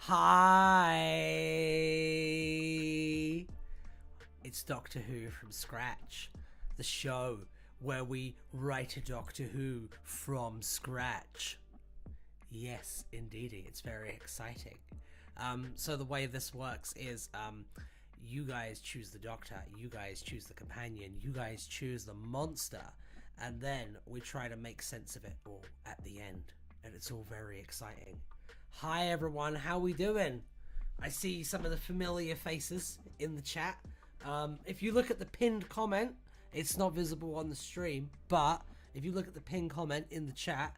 Hi! It's Doctor Who from Scratch, the show where we write a Doctor Who from scratch. Yes, indeedy, it's very exciting. So the way this works is you guys choose the Doctor, you guys choose the companion, you guys choose the monster, and then we try to make sense of it all at the end, and it's all very exciting. Hi everyone, how we doing? I see some of the familiar faces in the chat. If you look at the pinned comment, it's not visible on the stream, but if you look at the pinned comment in the chat,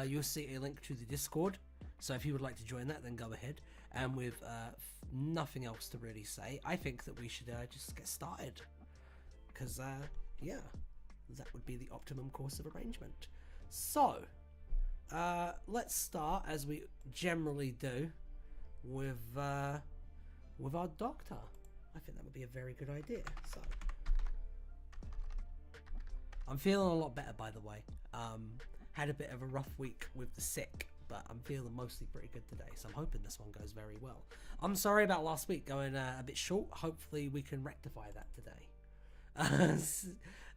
you'll see a link to the Discord. So if you would like to join that, then go ahead. And with nothing else to really say, I think that we should just get started. Because, yeah, that would be the optimum course of arrangement. So, let's start, as we generally do, with our Doctor. I think that would be a very good idea. So, I'm feeling a lot better, by the way. Had a bit of a rough week with the sick, but I'm feeling mostly pretty good today, so I'm hoping this one goes very well. I'm sorry about last week going a bit short. Hopefully we can rectify that today.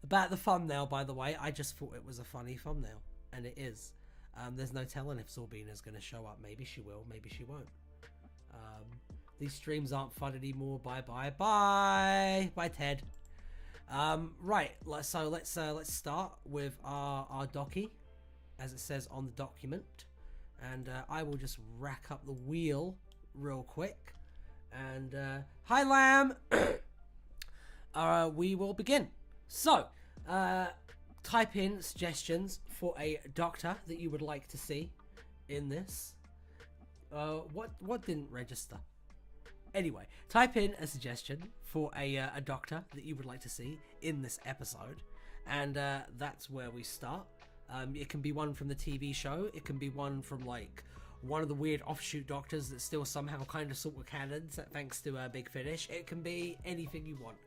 About the thumbnail, by the way, I just thought it was a funny thumbnail, and it is. There's no telling if Sorbina's going to show up. Maybe she will, maybe she won't. These streams aren't fun anymore. Bye, Ted. Right, so let's start with our docky, as it says on the document, and I will just rack up the wheel real quick. And hi, Lamb. We will begin. So, type in suggestions for a Doctor that you would like to see in this. What didn't register? Anyway, type in a suggestion for a Doctor that you would like to see in this episode, and that's where we start. It can be one from the TV show. It can be one from like one of the weird offshoot Doctors that still somehow kind of sort of canon, thanks to Big Finish. It can be anything you want.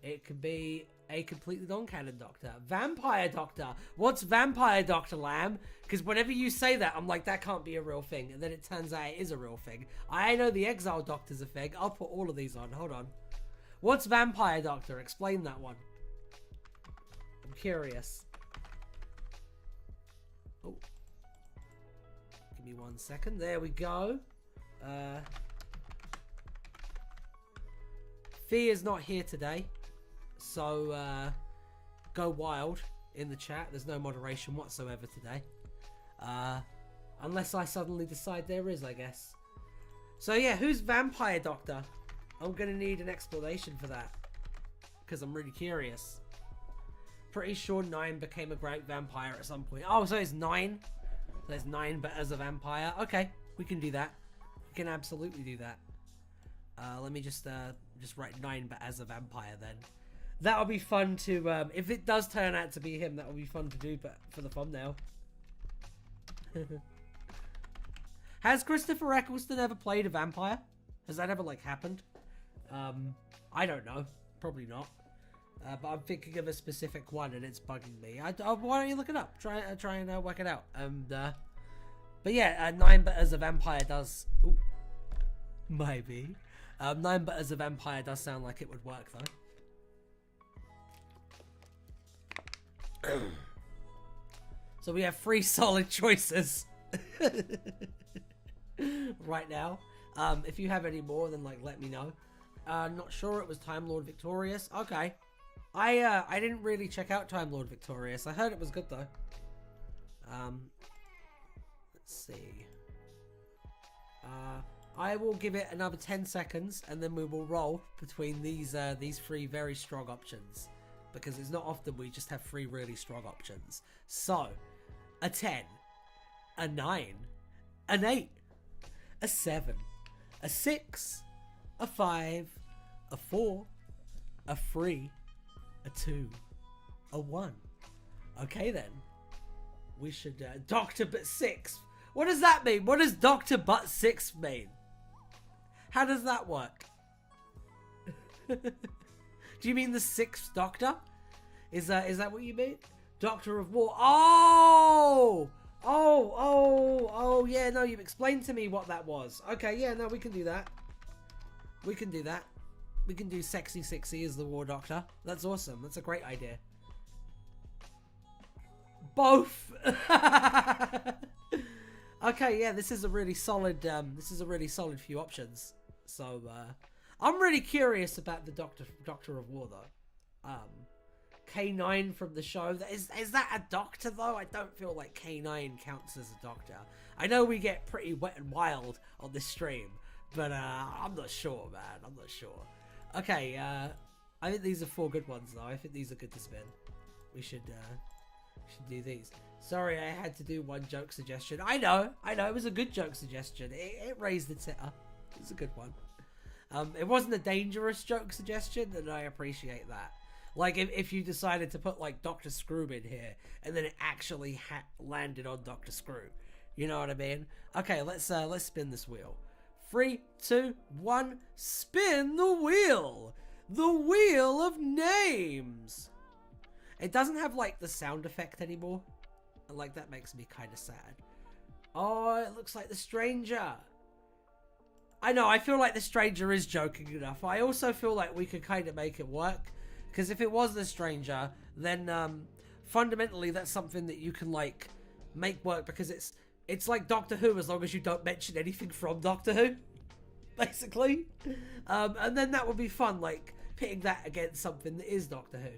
It can be a completely non-canon Doctor. Vampire Doctor. What's Vampire Doctor, Lamb? Because whenever you say that, I'm like, that can't be a real thing. And then it turns out it is a real thing. I know the Exile Doctor's a thing. I'll put all of these on. Hold on. What's Vampire Doctor? Explain that one. I'm curious. Oh. Give me 1 second. There we go. Fee is not here today. So, go wild in the chat. There's no moderation whatsoever today. Unless I suddenly decide there is, I guess. So yeah, who's Vampire Doctor? I'm gonna need an explanation for that, because I'm really curious. Pretty sure 9 became a great vampire at some point. Oh, so it's 9? So there's 9 but as a vampire. Okay, we can do that. We can absolutely do that. Let me just write 9 but as a vampire then. That'll be fun to, if it does turn out to be him, that'll be fun to do, but for the thumbnail. Has Christopher Eccleston ever played a vampire? Has that ever, like, happened? I don't know. Probably not. But I'm thinking of a specific one, and it's bugging me. Why don't you look it up? Try and work it out. But yeah, 9 but as a vampire does... Ooh, maybe. 9 but as a vampire does sound like it would work, though. So we have 3 solid choices right now. If you have any more, then like let me know. Not sure it was Time Lord Victorious. Okay, I didn't really check out Time Lord Victorious. I heard it was good though. Let's see. I will give it another 10 seconds, and then we will roll between these 3 very strong options. Because it's not often we just have 3 really strong options. So, a 10, a 9, an 8, a 7, a 6, a 5, a 4, a 3, a 2, a 1. Okay then. We should, Doctor but 6. What does that mean? What does Doctor but 6 mean? How does that work? Do you mean the 6th Doctor? Is that what you mean? Doctor of War. Oh! Oh, yeah, no, you explained to me what that was. Okay, yeah, no, we can do that. We can do that. We can do Sexy Sixy as the War Doctor. That's awesome. That's a great idea. Both! Okay, yeah, this is a really solid, few options. So, I'm really curious about the Doctor of War, though. K9 from the show. Is that a doctor, though? I don't feel like K9 counts as a doctor. I know we get pretty wet and wild on this stream, but I'm not sure, man. I'm not sure. Okay, I think these are 4 good ones, though. I think these are good to spin. We should do these. Sorry, I had to do one joke suggestion. I know, it was a good joke suggestion. It raised the titter. It was a good one. It wasn't a dangerous joke suggestion, and I appreciate that. Like, if you decided to put, like, Dr. Screw in here, and then it actually landed on Dr. Screw. You know what I mean? Okay, let's spin this wheel. 3, 2, 1, spin the wheel! The Wheel of Names! It doesn't have, like, the sound effect anymore. And, like, that makes me kind of sad. Oh, it looks like the Stranger. I know, I feel like the Stranger is joking enough. I also feel like we could kind of make it work. Because if it was the Stranger, then fundamentally that's something that you can, like, make work. Because it's like Doctor Who as long as you don't mention anything from Doctor Who. Basically. And then that would be fun, like, pitting that against something that is Doctor Who.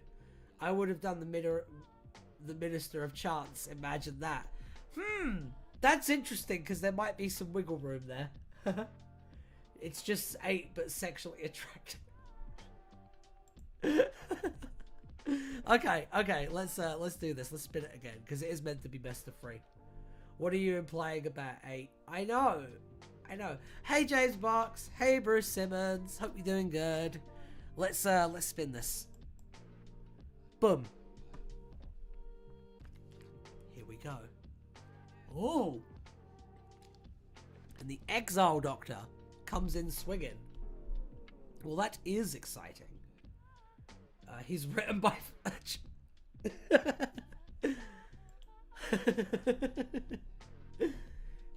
I would have done the Minister of Chance. Imagine that. That's interesting because there might be some wiggle room there. It's just 8 but sexually attractive. Okay, let's do this. Let's spin it again because it is meant to be best of 3. What are you implying about 8? I know. Hey James Box. Hey Bruce Simmons. Hope you're doing good. Let's spin this. Boom. Here we go. Oh. And the Exile Doctor comes in swinging. Well, that is exciting. He's written by Fletch.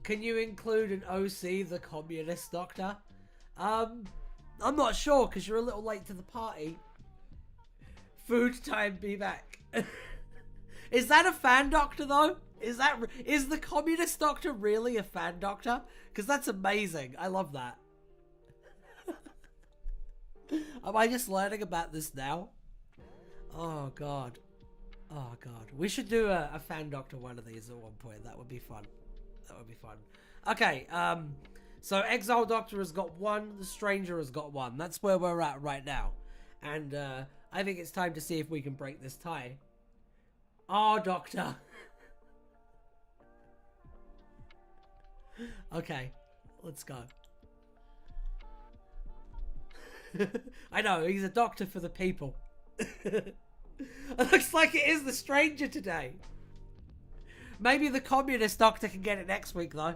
Can you include an OC, the Communist Doctor? I'm not sure because you're a little late to the party. Food time, be back. Is that a fan doctor though? Is the Communist Doctor really a fan doctor? Because that's amazing. I love that. Am I just learning about this now? Oh god. Oh god. We should do a fan doctor one of these at one point. That would be fun. Okay, so Exile Doctor has got 1, the Stranger has got 1. That's where we're at right now. And I think it's time to see if we can break this tie. Oh, Doctor. Okay, let's go. I know, he's a doctor for the people. It looks like it is the Stranger today. Maybe the Communist Doctor can get it next week, though.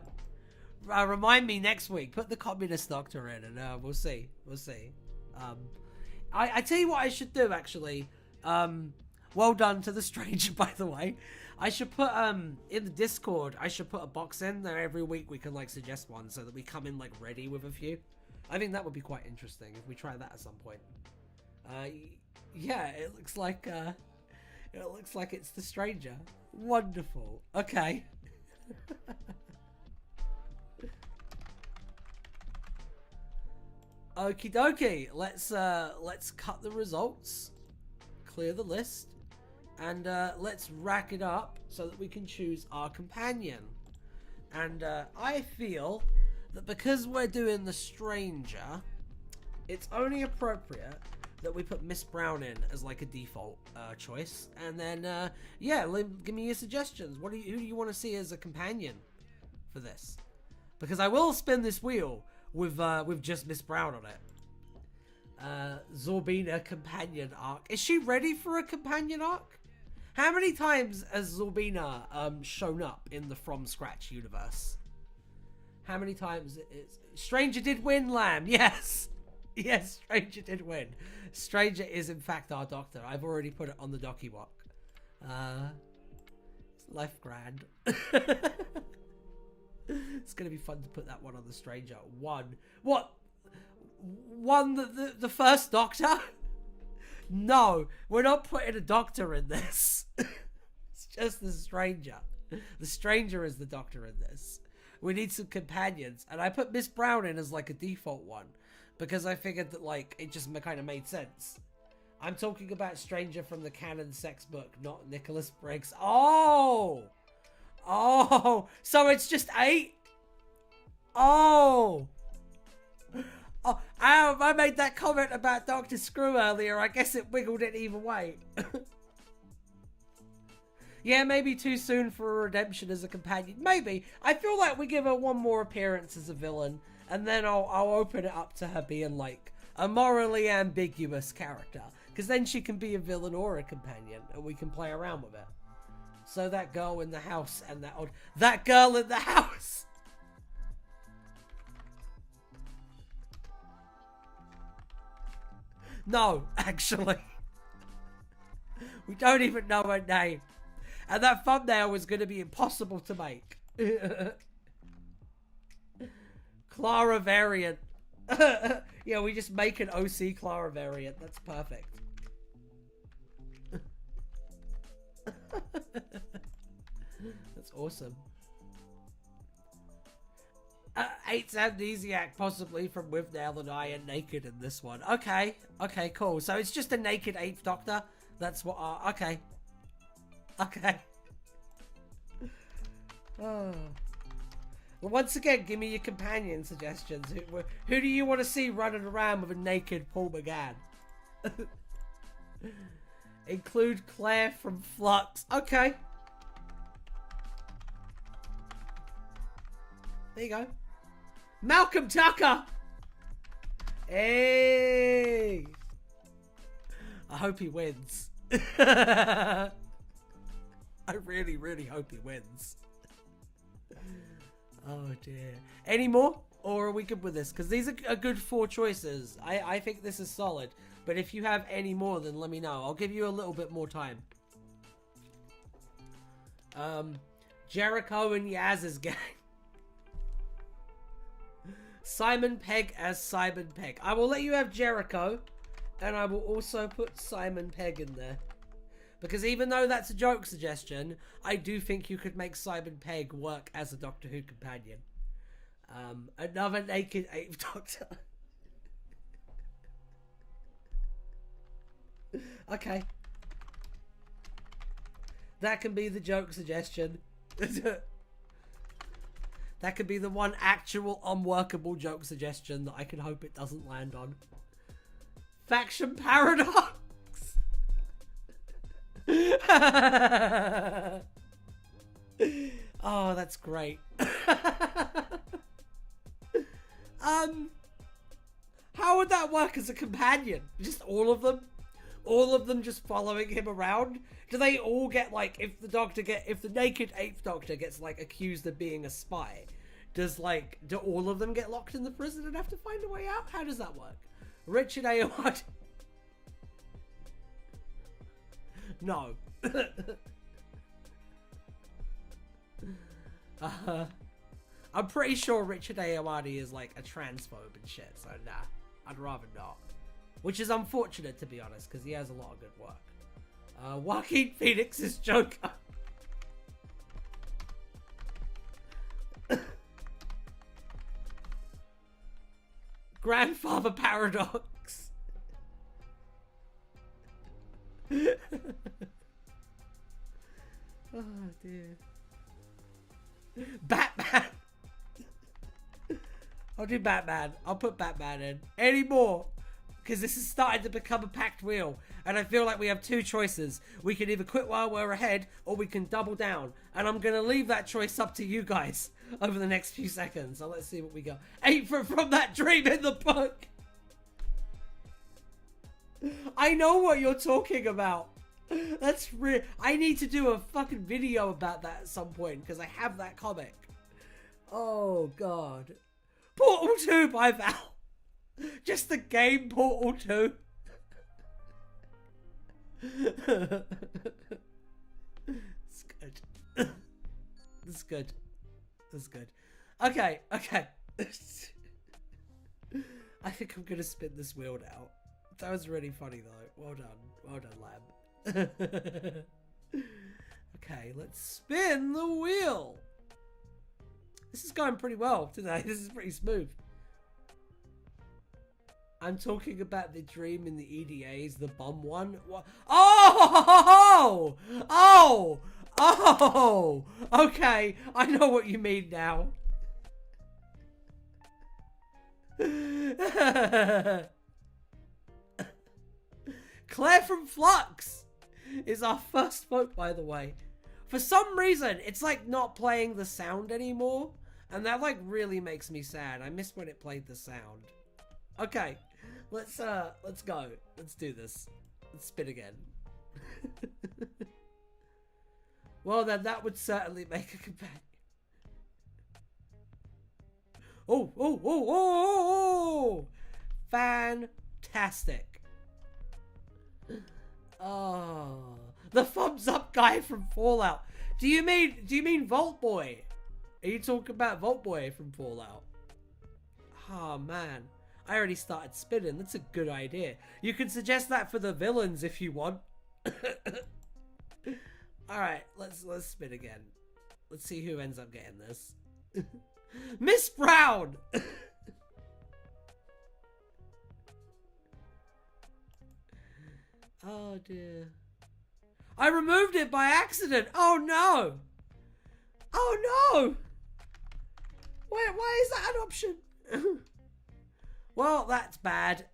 Remind me next week. Put the Communist Doctor in, and we'll see. I tell you what I should do, actually. Well done to the Stranger, by the way. I should put, in the Discord, I should put a box in there every week. We can, like, suggest one so that we come in, like, ready with a few. I think that would be quite interesting if we try that at some point. Yeah, it looks like it's the Stranger. Wonderful. Okay. Okie dokie. Let's cut the results, clear the list, and let's rack it up so that we can choose our companion. And I feel that because we're doing the Stranger, it's only appropriate that we put Miss Brown in as like a default choice. And then yeah, give me your suggestions. Who do you want to see as a companion for this? Because I will spin this wheel with just Miss Brown on it. Zorbina companion arc. Is she ready for a companion arc? How many times has Zorbina shown up in the From Scratch universe? How many times is Stranger did win, Lamb? Yes. Yes, Stranger did win. Stranger is in fact our doctor. I've already put it on the docky walk. Life grand. It's gonna be fun to put that one on the stranger. One. What? One the first Doctor? No, we're not putting a Doctor in this. It's just the stranger. The stranger is the Doctor in this. We need some companions. And I put Miss Brown in as like a default one. Because I figured that like it just kind of made sense. I'm talking about Stranger from the canon sex book, not Nicholas Briggs. Oh! Oh! So it's just 8? Oh! Oh, I made that comment about Dr. Screw earlier. I guess it wiggled it either way. Yeah, maybe too soon for a redemption as a companion. Maybe. I feel like we give her one more appearance as a villain, and then I'll open it up to her being like a morally ambiguous character. Because then she can be a villain or a companion, and we can play around with it. So that girl in the house and that girl in the house! No, actually. We don't even know her name. And that thumbnail was going to be impossible to make. Clara variant. Yeah, we just make an OC Clara variant. That's perfect. That's awesome. 8's amnesiac, possibly from Withnail and I, and naked in this one. Okay, okay, cool. So it's just a naked 8th Doctor. That's what. Okay. Okay. Oh. Well, once again, give me your companion suggestions. Who do you want to see running around with a naked Paul McGann? Include Claire from Flux. Okay. There you go. Malcolm Tucker! Hey! I hope he wins. I really, really hope he wins. Oh dear. Any more? Or are we good with this? Because these are a good 4 choices. I think this is solid. But if you have any more, then let me know. I'll give you a little bit more time. Jericho and Yaz's gang. Simon Pegg as Simon Pegg. I will let you have Jericho. And I will also put Simon Pegg in there. Because even though that's a joke suggestion, I do think you could make Simon Pegg work as a Doctor Who companion. Another naked 8th Doctor. Okay. That can be the joke suggestion. That could be the one actual unworkable joke suggestion that I can hope it doesn't land on. Faction Paradox! Oh, that's great. How would that work as a companion? Just all of them? All of them just following him around? Do they all get like, if the naked 8th Doctor gets like accused of being a spy, do all of them get locked in the prison and have to find a way out? How does that work? Richard Ayoade. No. I'm pretty sure Richard Ayoade is like a transphobe and shit, so nah, I'd rather not. Which is unfortunate, to be honest, because he has a lot of good work. Joaquin Phoenix's Joker. Grandfather Paradox. Oh dear. Batman. I'll do Batman. I'll put Batman in. Any more? Because this is starting to become a packed wheel. And I feel like we have 2 choices. We can either quit while we're ahead, or we can double down. And I'm going to leave that choice up to you guys over the next few seconds. So let's see what we got. 8 from that dream in the book. I know what you're talking about. That's real. I need to do a fucking video about that at some point, because I have that comic. Oh, God. Portal 2 by Val. Just the game Portal 2. It's good. That's good. That's good. Okay, okay. I think I'm gonna spin this wheel now. That was really funny though. Well done, Lab. Okay, let's spin the wheel. This is going pretty well today. This is pretty smooth. I'm talking about the dream in the EDAs, the bum one. What? Oh! Oh! Oh! Okay, I know what you mean now. Claire from Flux is our first vote, by the way. For some reason, it's like not playing the sound anymore, and that like really makes me sad. I miss when it played the sound. Okay, let's go. Let's do this. Let's spin again. Well, then that would certainly make a companion. Oh, oh, oh, oh, oh! Fantastic. Oh, the thumbs up guy from Fallout. Do you mean Vault Boy? Are you talking about Vault Boy from Fallout? Oh man, I already started spinning. That's a good idea. You can suggest that for the villains if you want. All right, let's spin again. Let's see who ends up getting this. Miss Brown. Oh dear. I removed it by accident. Oh no. Oh no. Why is that an option? Well, that's bad.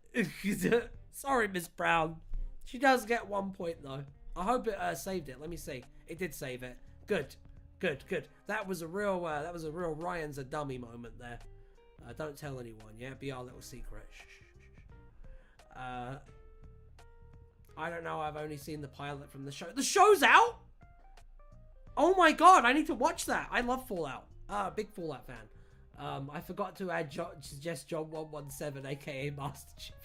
Sorry, Miss Brown. She does get 1 point though. I hope it saved it. Let me see. It did save it. Good. Good, good. That was a real Ryan's a dummy moment there. Don't tell anyone, yeah? Be our little secret. I don't know. I've only seen the pilot from the show. The show's out? Oh my god, I need to watch that. I love Fallout. Big Fallout fan. I forgot to suggest John 117, aka Master Chief.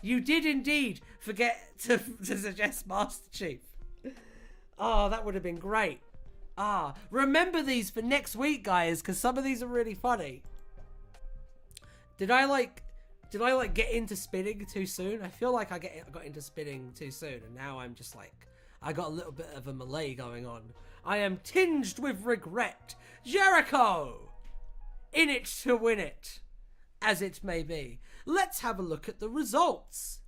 You did indeed forget to suggest Master Chief. Oh, that would have been great. Remember these for next week, guys, because some of these are really funny. Did I get into spinning too soon? I feel like I got into spinning too soon, and now I'm just like, I got a little bit of a melee going on. I am tinged with regret. Jericho! In it to win it, as it may be. Let's have a look at the results.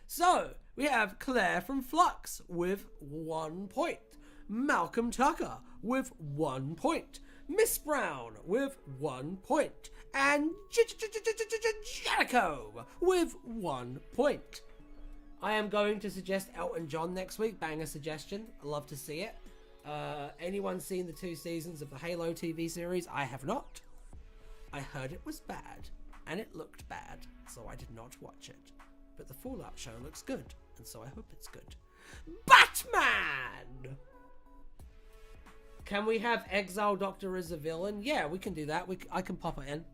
So, we have Claire from Flux with 1 point. Malcolm Tucker with 1 point. Miss Brown with 1 point. And Jericho with 1 point. I am going to suggest Elton John next week. Bang a suggestion. I love to see it. Anyone seen the 2 seasons of the Halo TV series? I have not. I heard it was bad, and it looked bad, so I did not watch it. But the Fallout show looks good, and so I hope it's good. Batman! Can we have Exile Doctor as a villain? Yeah, we can do that. I can pop it in.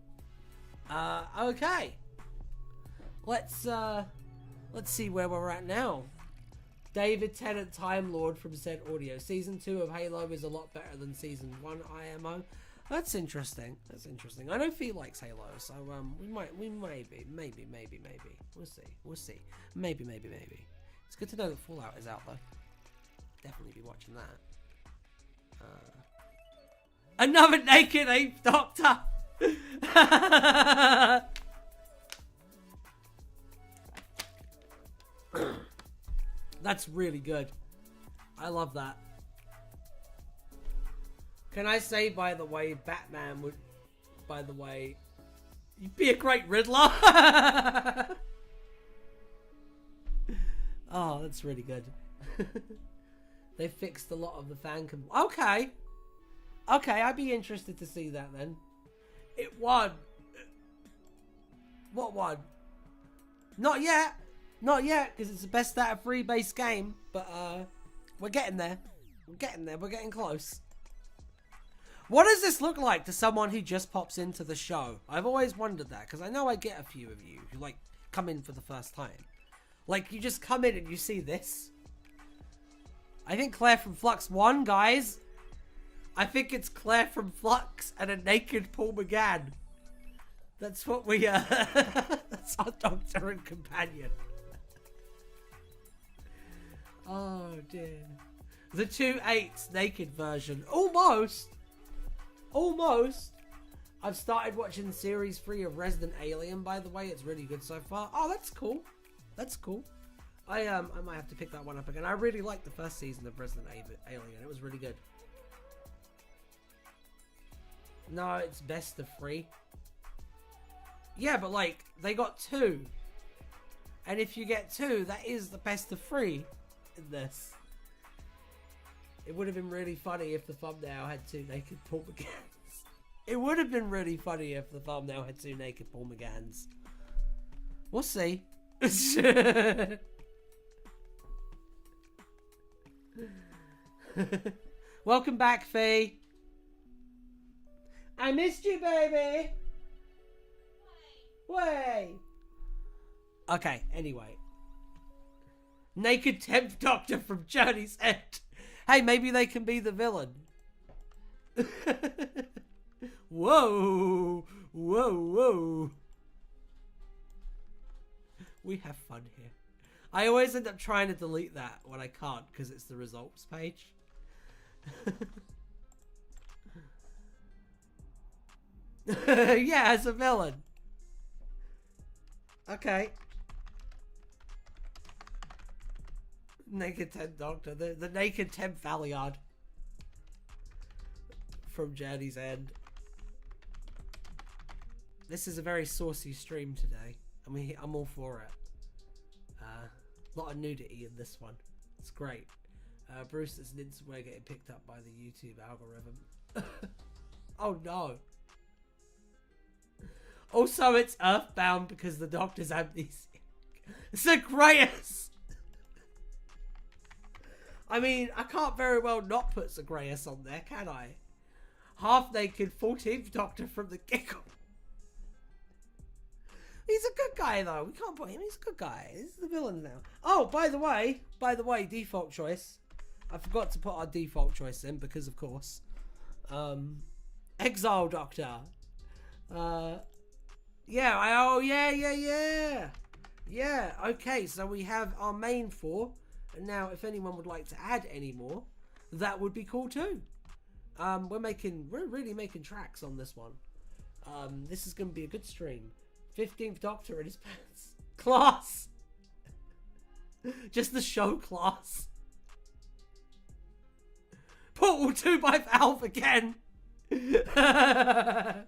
Okay. Let's see where we're at now. David Tennant, Time Lord from Said Audio. Season 2 of Halo is a lot better than Season 1 IMO. That's interesting. That's interesting. I know Fee likes Halo, so we maybe. We'll see. Maybe. It's good to know that Fallout is out though. Definitely be watching that. Another naked ape doctor. That's really good. I love that. Can I say, by the way, Batman would, by the way, you'd be a great Riddler. Oh, that's really good. They fixed a lot of the fan Okay, I'd be interested to see that then. It won. What won? Not yet, because it's the best out of 3 base game. But we're getting there. We're getting close. What does this look like to someone who just pops into the show? I've always wondered that, because I know I get a few of you who like come in for the first time. Like, you just come in and you see this. I think Claire from Flux won, guys. I think it's Claire from Flux and a naked Paul McGann. That's what we, that's our doctor and companion. Oh, dear. The 2/8 naked version. Almost. Almost. I've started watching Series 3 of Resident Alien, by the way. It's really good so far. Oh, that's cool. That's cool. I might have to pick that one up again. I really liked the first season of Resident Alien. It was really good. No, it's best of 3. Yeah, but like, they got 2. And if you get 2, that is the best of 3 in this. It would have been really funny if the thumbnail had 2 naked Paul McGanns. It would have been really funny if the thumbnail had 2 naked Paul McGanns. We'll see. Welcome back, Faye. I missed you, baby. Way. Okay, anyway. Naked 10th Doctor from Journey's End. Hey, maybe they can be the villain. Whoa. Whoa, whoa. We have fun here. I always end up trying to delete that when I can't because it's the results page. Yeah, as a villain. Okay. Naked 10th Doctor. The naked 10th Valiard. From Journey's End. This is a very saucy stream today. I mean, I'm all for it. A lot of nudity in this one. It's great. Bruce, there's an instant way getting picked up by the YouTube algorithm. Oh no. Also, it's Earthbound because the Doctor's amnesiac. It's the greatest. I mean, I can't very well not put Zagreus on there, can I? Half naked 14th Doctor from the Giggle. He's a good guy though. We can't put him. He's a good guy. He's the villain now. Oh, by the way, default choice. I forgot to put our default choice in because, of course, Exile Doctor. Yeah. Okay, so we have our main 4, and now if anyone would like to add any more, that would be cool too. We're really making tracks on this one. This is going to be a good stream. 15th Doctor in his pants. Class. Just the show class. Portal 2 by Valve again. I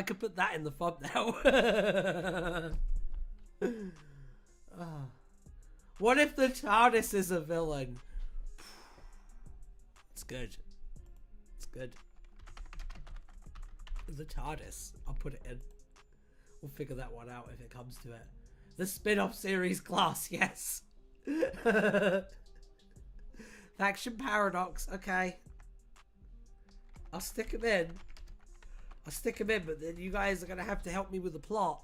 could put that in the thumbnail. What if the TARDIS is a villain? It's good. It's good. The TARDIS. I'll put it in. We'll figure that one out if it comes to it. The spin-off series class, yes. Faction Paradox, okay. I'll stick him in. But then you guys are going to have to help me with the plot.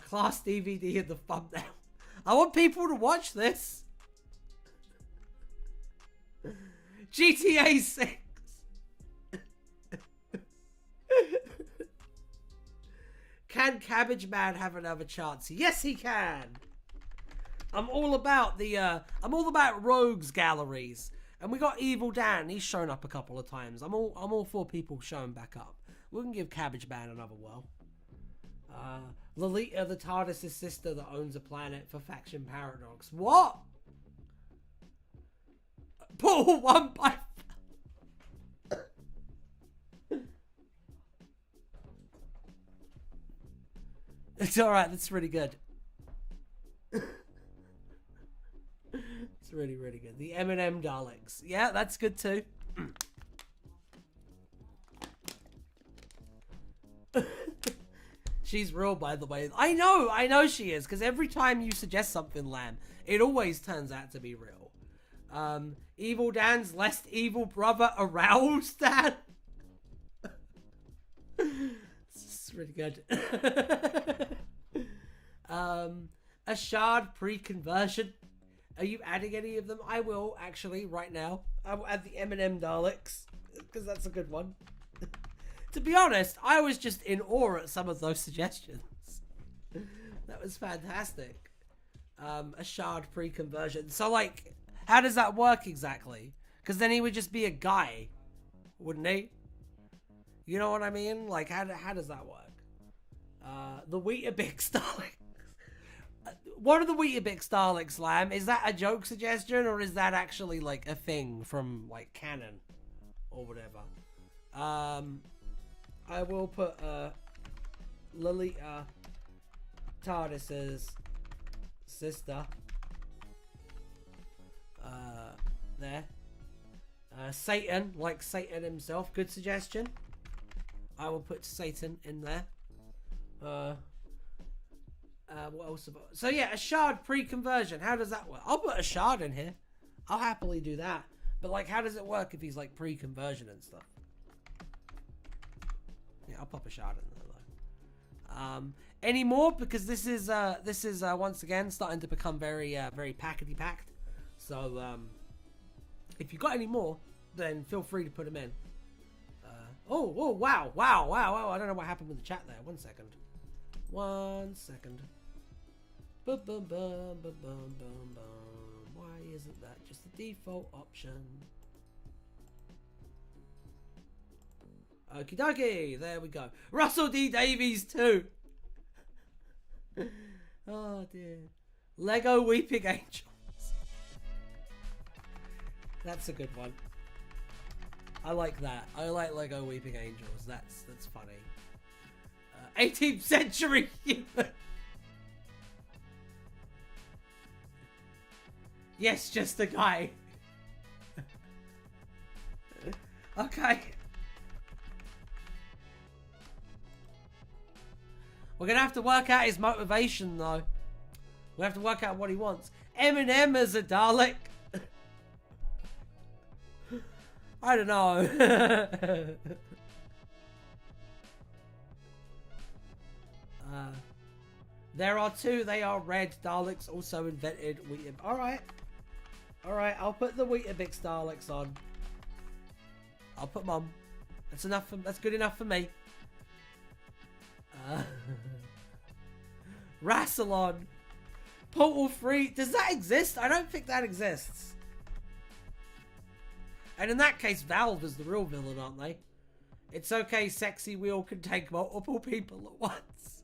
Class DVD in the thumbnail. I want people to watch this. GTA 6. Can Cabbage Man have another chance? Yes, he can. I'm all about rogues galleries, and we got Evil Dan. He's shown up a couple of times. I'm all for people showing back up. We can give Cabbage Man another whirl. Lolita, the TARDIS' sister that owns a planet for Faction Paradox. What? Portal 1 by... It's alright, that's really good. It's really, really good. The M&M Daleks. Yeah, that's good too. She's real, by the way. I know she is, because every time you suggest something, Lamb, it always turns out to be real. Evil Dan's less evil brother aroused Dan. It's really good. A shard pre-conversion. Are you adding any of them? I will, actually, right now. I will add the M&M Daleks, because that's a good one. To be honest, I was just in awe at some of those suggestions. That was fantastic. A shard pre-conversion. So, like, how does that work exactly? Because then he would just be a guy, wouldn't he? You know what I mean? Like, how does that work? The Weetabix Daleks. What are the Weetabix Daleks, Lamb? Is that a joke suggestion, or is that actually, like, a thing from, like, canon? Or whatever. I will put, Lolita TARDIS's sister. There. Satan, like Satan himself. Good suggestion. I will put Satan in there. What else about? So yeah, a shard pre-conversion. How does that work? I'll put a shard in here. I'll happily do that. But like, how does it work if he's like pre-conversion and stuff? Yeah, I'll pop a shard in there though. Any more? Because this is once again starting to become very packety packed. So if you got any more, then feel free to put them in. Wow. I don't know what happened with the chat there. One second. Bum, bum, bum, bum, bum, bum, bum. Why isn't that just the default option? Okie dokie, there we go. Russell D Davies too. Oh dear. Lego Weeping Angels. That's a good one. I like that. I like Lego Weeping Angels. That's funny. 18th century human. Yes, just a guy. Okay. We're gonna have to work out his motivation, though. We have to work out what he wants. Eminem as a Dalek. I don't know. There are two. They are red Daleks, also invented. All right. I'll put the Weetabix Daleks on. I'll put them on. That's enough. That's good enough for me. Rassilon. Portal 3. Does that exist? I don't think that exists. And in that case, Valve is the real villain, aren't they? It's okay, Sexy Wheel can take multiple people at once.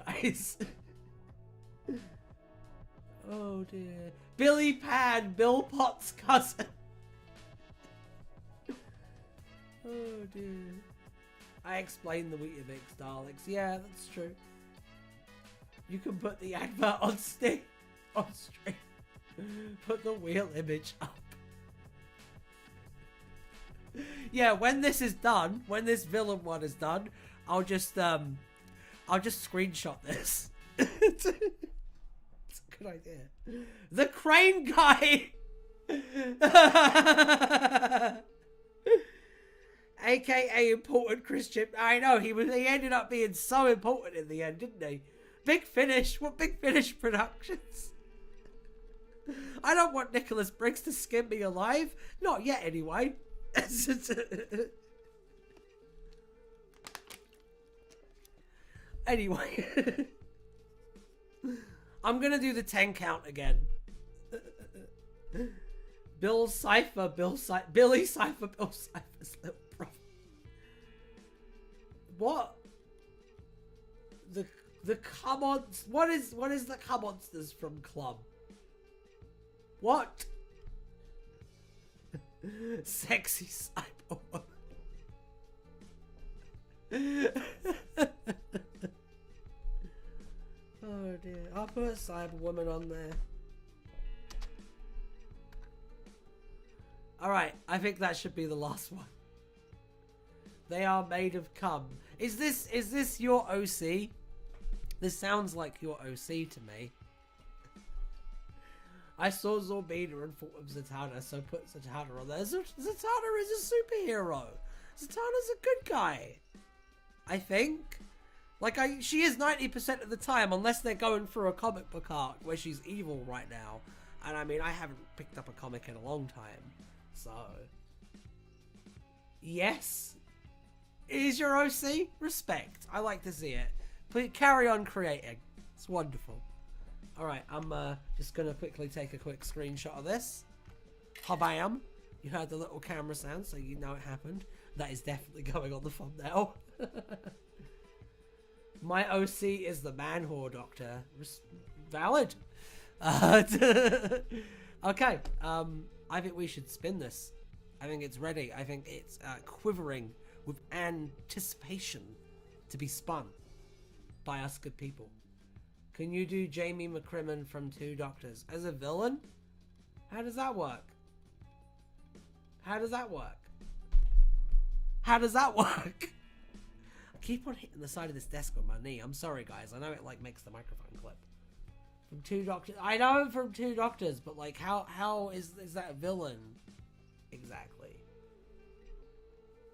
Guys. Oh dear. Billy Pan, Bill Potts' cousin. Oh dear. I explained the Weetabix Daleks. Yeah, that's true. You can put the advert on stick. On stream. Put the wheel image up. Yeah, when this is done, when this villain one is done, I'll just screenshot this. It's a good idea. The crane guy. AKA important Christian. I know he ended up being so important in the end, didn't he? Big Finish. What Big Finish Productions? I don't want Nicholas Briggs to skin me alive. Not yet, anyway. Anyway. I'm gonna do the 10 count again. Billy Cypher, Bill Cypher's little brother. What? The Come-ons. What is the Come-monsters from Club? What? Sexy Cyberwoman. Oh dear. I'll put a Cyberwoman on there. Alright, I think that should be the last one. They are made of cum. Is this your OC? This sounds like your OC to me. I saw Zorbina and thought of Zatanna, so put Zatanna on there. Zatanna is a superhero. Zatanna's a good guy. I think. Like, she is 90% of the time, unless they're going through a comic book arc where she's evil right now. And I mean, I haven't picked up a comic in a long time. So, yes. Is your OC? Respect. I like to see it. Please carry on creating. It's wonderful. Alright, I'm just going to quickly take a quick screenshot of this. Habam. You heard the little camera sound, so you know it happened. That is definitely going on the thumbnail. My OC is the man whore doctor. Valid. Okay. I think we should spin this. I think it's ready. I think it's quivering with anticipation to be spun by us good people. Can you do Jamie McCrimmon from Two Doctors as a villain? How does that work? How does that work? How does that work? I keep on hitting the side of this desk with my knee. I'm sorry, guys. I know it like makes the microphone clip. From Two Doctors. I know from Two Doctors, but like, how is that a villain? Exactly.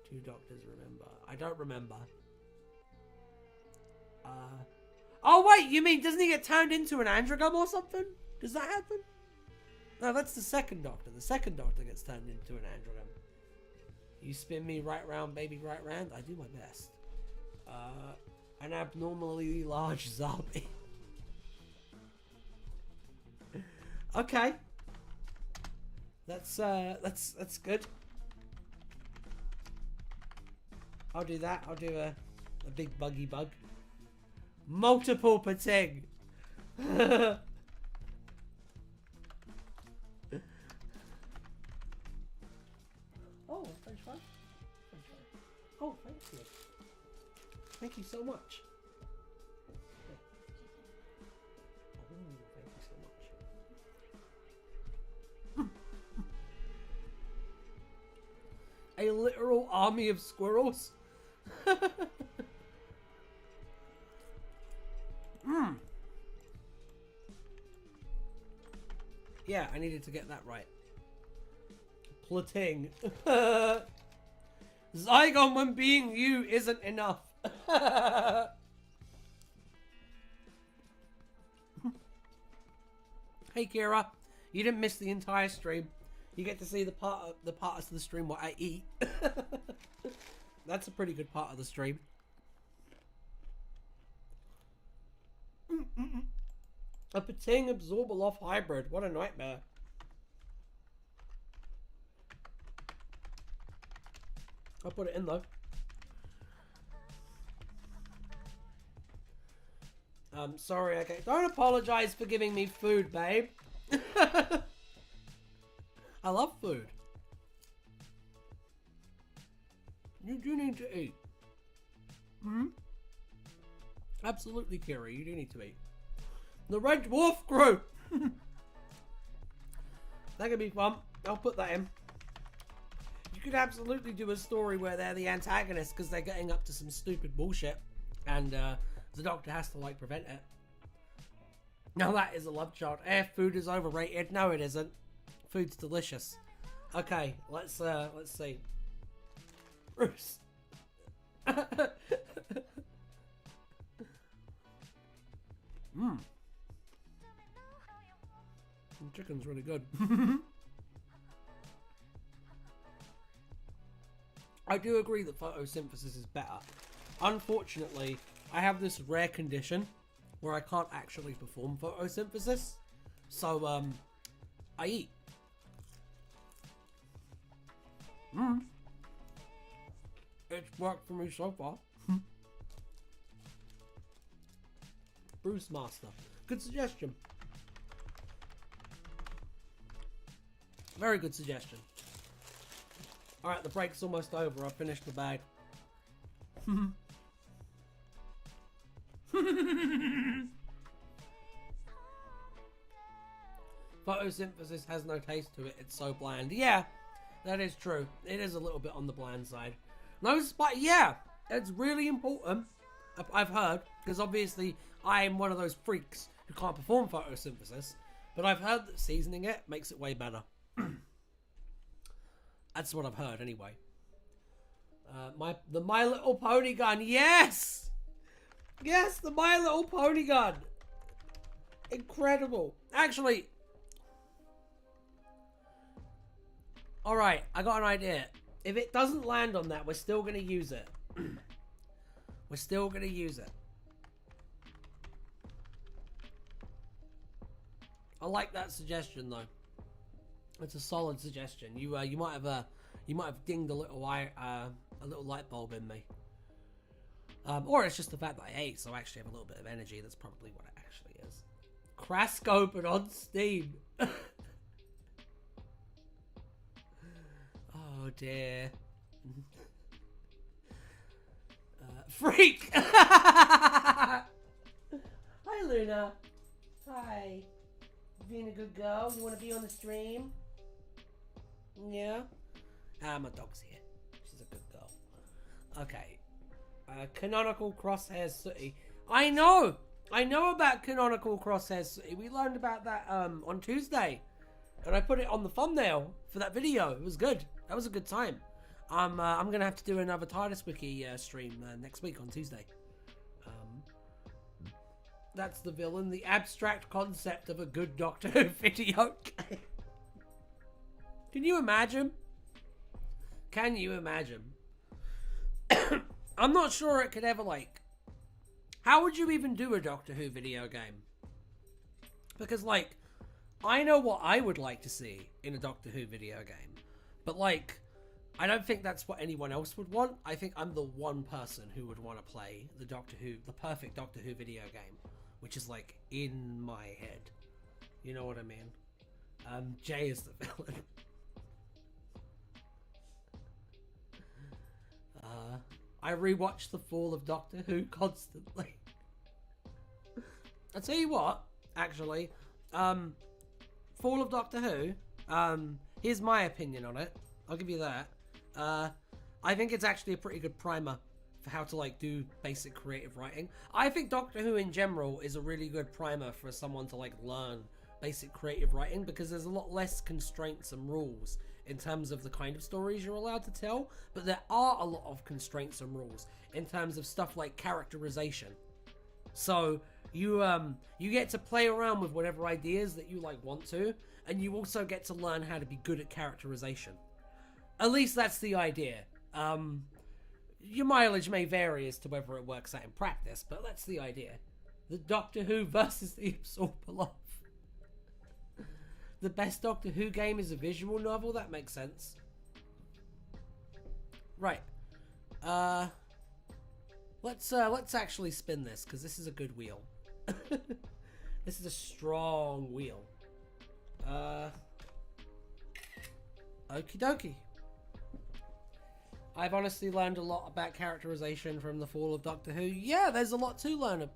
Two Doctors, remember. I don't remember. Oh wait, you mean doesn't he get turned into an androgum or something? Does that happen? No, that's the second Doctor. The second Doctor gets turned into an androgum. You spin me right round, baby, right round. I do my best. An abnormally large zombie. Okay. That's good. I'll do that. I'll do a big buggy bug. Multiple pating. Oh, French fry. Oh, thank you. Thank you so much. Thank you so much. A literal army of squirrels. Yeah, I needed to get that right. Plating. Zygon when being you isn't enough. Hey Kira, you didn't miss the entire stream. You get to see the parts of the stream what I eat. That's a pretty good part of the stream. A Pating Absorbaloff hybrid. What a nightmare. I'll put it in though. Sorry, okay. Don't apologize for giving me food, babe. I love food. You do need to eat. Absolutely, Kira. You do need to eat. The Red Dwarf Crew. That could be fun. I'll put that in. You could absolutely do a story where they're the antagonists because they're getting up to some stupid bullshit, and the Doctor has to like prevent it. Now that is a love child. Food is overrated. No, it isn't. Food's delicious. Okay, let's see. Bruce. The chicken's really good. I do agree that photosynthesis is better. Unfortunately, I have this rare condition where I can't actually perform photosynthesis. So, I eat. It's worked for me so far. Bruce Master. Good suggestion. Very good suggestion. Alright, the break's almost over. I've finished the bag. Photosynthesis has no taste to it. It's so bland. Yeah, that is true. It is a little bit on the bland side. No spice. Yeah, it's really important. I've heard, because obviously I am one of those freaks who can't perform photosynthesis, but I've heard that seasoning it makes it way better. That's what I've heard anyway. The My Little Pony gun. Yes! Yes, the My Little Pony gun. Incredible. Actually, alright, I got an idea. If it doesn't land on that, we're still going to use it. We're still going to use it. I like that suggestion though. It's a solid suggestion. You might have dinged a little light bulb in me. Or it's just the fact that I ate, so I actually have a little bit of energy. That's probably what it actually is. Crask open on Steam. Oh dear. Freak! Hi Luna. Hi. Being a good girl. You want to be on the stream? Yeah? My dog's here. She's a good girl. Okay. Canonical Crosshairs City. I know about Canonical Crosshairs City. We learned about that on Tuesday. And I put it on the thumbnail for that video. It was good. That was a good time. I'm going to have to do another TARDIS Wiki stream next week on Tuesday. That's the villain. The abstract concept of a good Doctor Who video game. Can you imagine? Can you imagine? I'm not sure it could ever, like... How would you even do a Doctor Who video game? Because, like, I know what I would like to see in a Doctor Who video game. But, like, I don't think that's what anyone else would want. I think I'm the one person who would want to play the perfect Doctor Who video game. Which is, like, in my head. You know what I mean? Jay is the villain. I rewatch The Fall of Doctor Who constantly. I'll tell you what, actually. Fall of Doctor Who. Here's my opinion on it. I'll give you that. I think it's actually a pretty good primer for how to, like, do basic creative writing. I think Doctor Who in general is a really good primer for someone to, like, learn basic creative writing, because there's a lot less constraints and rules in terms of the kind of stories you're allowed to tell, but there are a lot of constraints and rules in terms of stuff like characterization. So you get to play around with whatever ideas that you, like, want to, and you also get to learn how to be good at characterization. At least that's the idea. Your mileage may vary as to whether it works out in practice, but that's the idea. The Doctor Who versus the Absorbaloff. The best Doctor Who game is a visual novel? That makes sense. Right. Let's actually spin this, because this is a good wheel. This is a strong wheel. Okie dokie. I've honestly learned a lot about characterization from The Fall of Doctor Who. Yeah, there's a lot to learn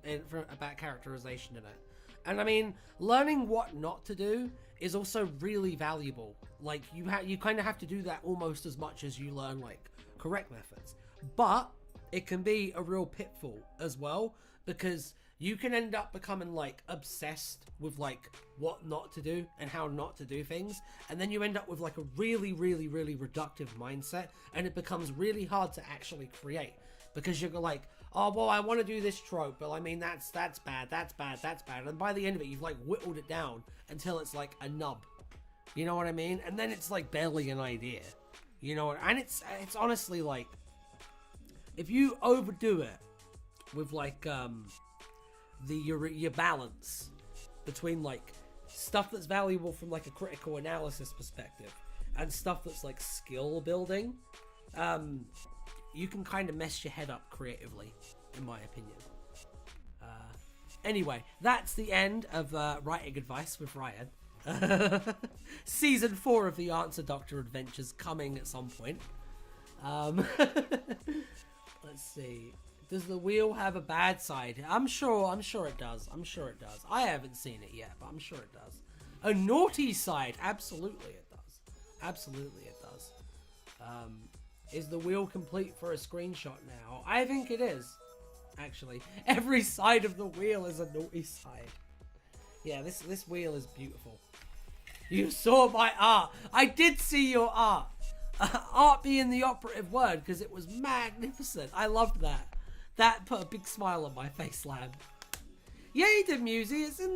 about characterization in it. And I mean, learning what not to do is also really valuable. Like, you kind of have to do that almost as much as you learn, like, correct methods. But it can be a real pitfall as well, because you can end up becoming, like, obsessed with, like, what not to do and how not to do things. And then you end up with, like, a really, really, really reductive mindset. And it becomes really hard to actually create. Because you're like, oh, well, I want to do this trope, but I mean, that's bad, that's bad, that's bad. And by the end of it, you've, like, whittled it down until it's, like, a nub. You know what I mean? And then it's, like, barely an idea. You know what? And it's honestly, like, if you overdo it with, like, your balance between, like, stuff that's valuable from, like, a critical analysis perspective and stuff that's, like, skill building, you can kind of mess your head up creatively, in my opinion. Anyway, that's the end of Writing Advice with Ryan. Season 4 of the Answer Doctor Adventures coming at some point. Let's see. Does the wheel have a bad side? I'm sure it does. I'm sure it does. I haven't seen it yet, but I'm sure it does. A naughty side? Absolutely it does. Absolutely it does. Is the wheel complete for a screenshot now? I think it is, actually. Every side of the wheel is a naughty side. Yeah, this wheel is beautiful. You saw my art. I did see your art. Art being the operative word, because it was magnificent. I loved that. That put a big smile on my face, Lamb. Yeah, you did, Musey. It's in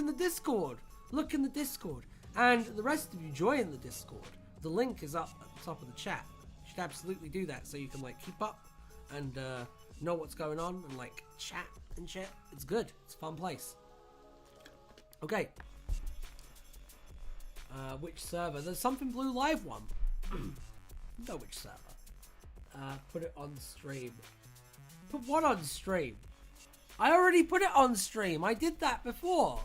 the Discord. Look in the Discord. And the rest of you join the Discord. The link is up at the top of the chat. You should absolutely do that so you can like keep up and know what's going on and like chat and shit. It's good. It's a fun place. Okay. Which server? There's something blue live one. Know which server. Put it on stream. Put what on stream? I already put it on stream. I did that before.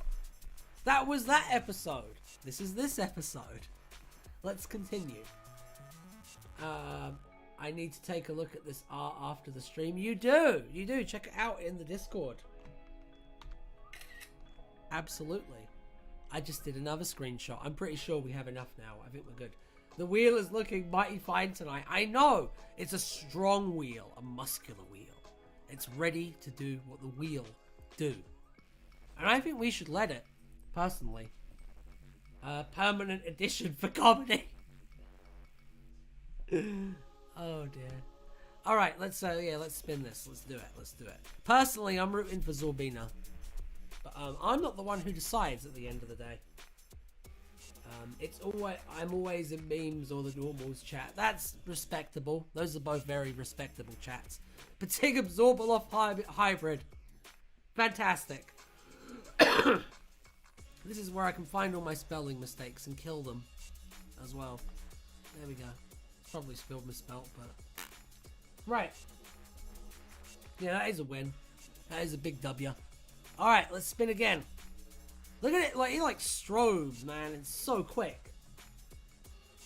That was that episode. This is this episode. Let's continue. I need to take a look at this art after the stream. You do. You do. Check it out in the Discord. Absolutely. I just did another screenshot. I'm pretty sure we have enough now. I think we're good. The wheel is looking mighty fine tonight. I know. It's a strong wheel. A muscular wheel. It's ready to do what the wheel do. And I think we should let it, personally. Permanent edition for comedy. Oh dear. Alright, let's spin this. Let's do it. Personally, I'm rooting for Zorbina. But I'm not the one who decides at the end of the day. I'm always in memes or the normals chat. That's respectable. Those are both very respectable chats. Patig Absorbaloff hybrid. Fantastic. This is where I can find all my spelling mistakes and kill them as well. There we go. Probably spelled misspelt, but right. Yeah, that is a win. That is a big W. Alright, let's spin again. Look at it, like he like strobes, man. It's so quick.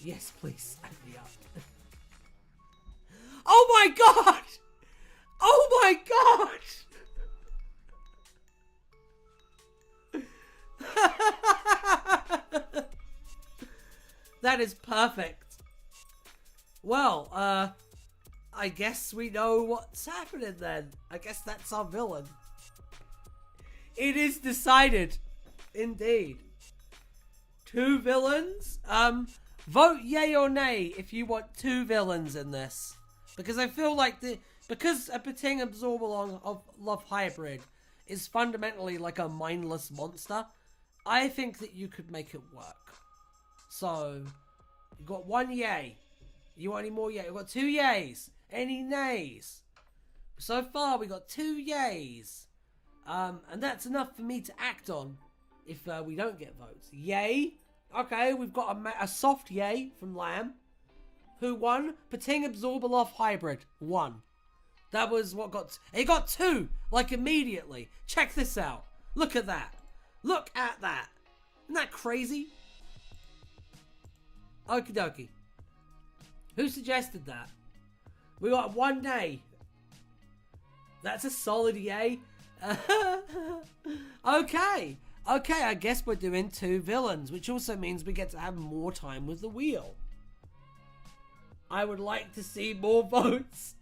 Yes, please. Add me up. Oh my god! Oh my god! That is perfect. Well, I guess we know what's happening then. I guess that's our villain. It is decided. Indeed. 2 villains. Vote yay or nay if you want 2 villains in this. Because I feel like because a Pating Absorbable of Love Hybrid is fundamentally like a mindless monster, I think that you could make it work. So, you got 1 yay. You want any more yay? We've got 2 yays. Any nays? So far, we got 2 yays. And that's enough for me to act on if we don't get votes. Yay. Okay, we've got a soft yay from Lamb. Who won? Pating Absorbaloff hybrid. 1. That was what got... It got 2, like immediately. Check this out. Look at that. Look at that. Isn't that crazy? Okie dokie. Who suggested that? We got 1 nay. That's a solid yay. Okay. Okay, I guess we're doing 2 villains, which also means we get to have more time with the wheel. I would like to see more votes.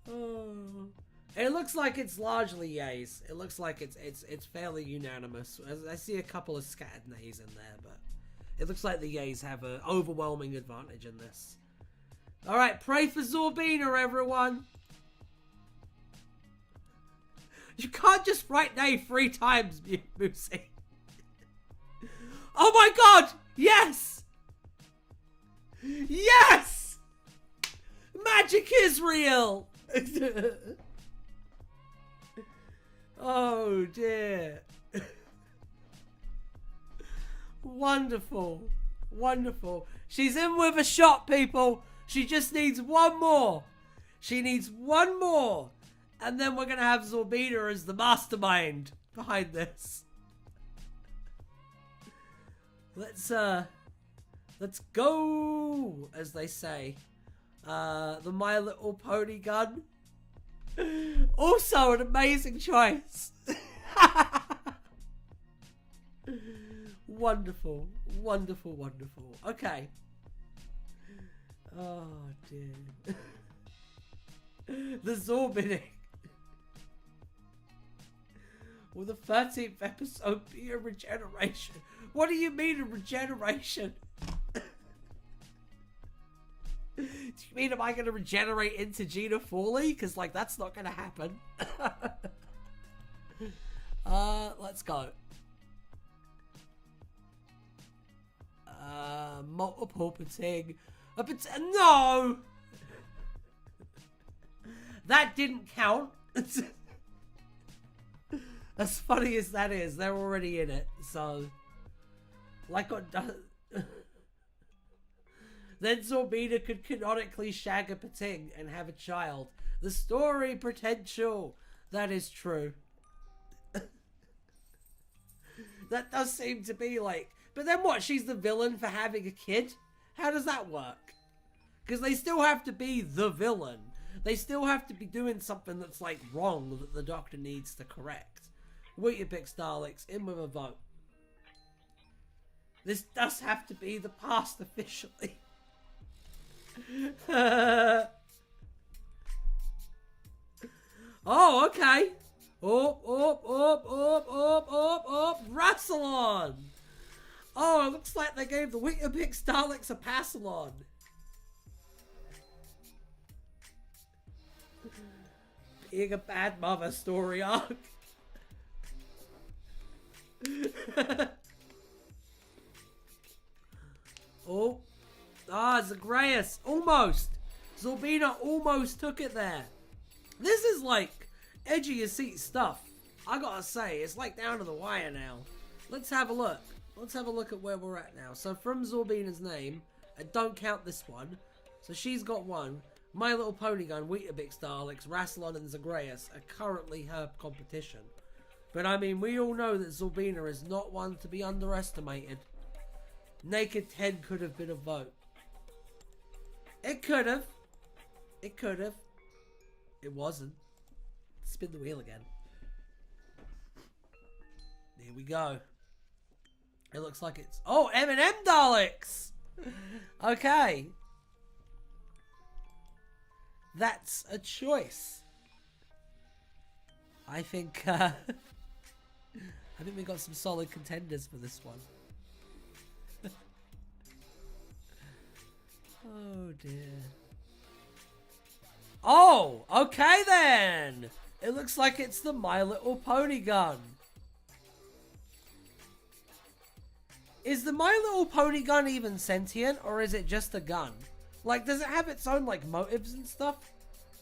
Oh. It looks like it's largely yays. It looks like it's fairly unanimous. I see a couple of scattered nays in there, but it looks like the yays have an overwhelming advantage in this. Alright, pray for Zorbina, everyone! You can't just write nay 3 times, Moosey. Oh my god! Yes! Yes! Magic is real! Oh dear. Wonderful. Wonderful. She's in with a shot, people. She just needs 1 more. She needs 1 more. And then we're going to have Zorbina as the mastermind behind this. Let's go, as they say. The My Little Pony gun. Also an amazing choice. Wonderful. Wonderful, wonderful. Okay. Oh, dear. The Zorbining. Will the 13th episode be a regeneration? What do you mean a regeneration? Do you mean, am I going to regenerate into Gina Fawley? Because, like, that's not going to happen. Let's go. Multiple pating. No! That didn't count. As funny as that is, they're already in it, so... Like what does... Then Zorbina could canonically shag a pating and have a child. The story potential. That is true. That does seem to be like... But then what? She's the villain for having a kid? How does that work? Because they still have to be the villain. They still have to be doing something that's like wrong that the Doctor needs to correct. Weetabix Daleks in with a vote. This does have to be the past officially. Oh, okay. Rassilon. Oh, it looks like they gave the Weetabix Daleks a Passalon. Being a bad mother story arc. Oh. Ah, Zagreus. Almost. Zorbina almost took it there. This is like edgy as seat stuff. I gotta say, it's like down to the wire now. Let's have a look. Let's have a look at where we're at now. So from Zorbina's name, and don't count this one. So she's got one. My Little Pony Gun, Weetabix Daleks, Rassilon and Zagreus are currently her competition. But I mean, we all know that Zorbina is not one to be underestimated. Naked 10 could have been a vote. It could have. It could have. It wasn't. Spin the wheel again. Here we go. It looks like it's... Oh, M&M Daleks! Okay. That's a choice. I think we got some solid contenders for this one. Oh dear. Oh, okay then. It looks like it's the My Little Pony gun. Is the My Little Pony gun even sentient, or is it just a gun? Like, does it have its own, like, motives and stuff?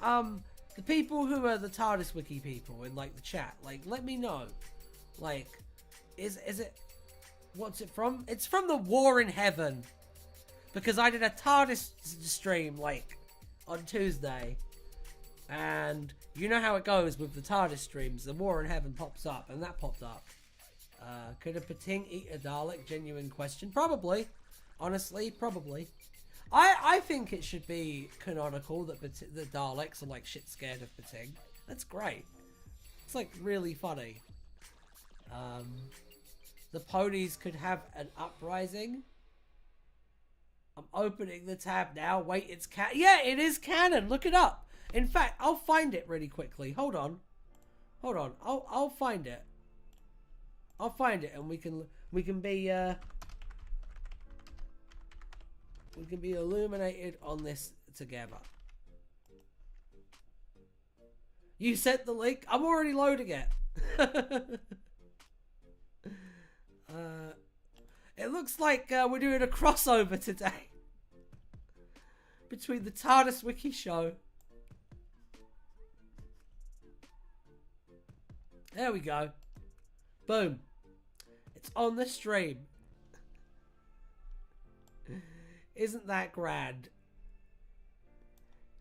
The people who are the TARDIS wiki people in, like, the chat, like, let me know. Like, is it... What's it from? It's from the War in Heaven. Because I did a TARDIS stream, like, on Tuesday. And you know how it goes with the TARDIS streams. The War in Heaven pops up, and that popped up. Could a Pating eat a Dalek? Genuine question. Probably. Honestly, probably. I think it should be canonical that the Daleks are like shit scared of Pating. That's great. It's like really funny. The ponies could have an uprising. I'm opening the tab now. Wait, it's yeah, it is canon. Look it up. In fact, I'll find it really quickly. Hold on. Hold on. I'll find it. I'll find it, and we can be illuminated on this together. You sent the link. I'm already loading it. It looks like we're doing a crossover today between the TARDIS Wiki show. There we go. Boom. It's on the stream. Isn't that grand?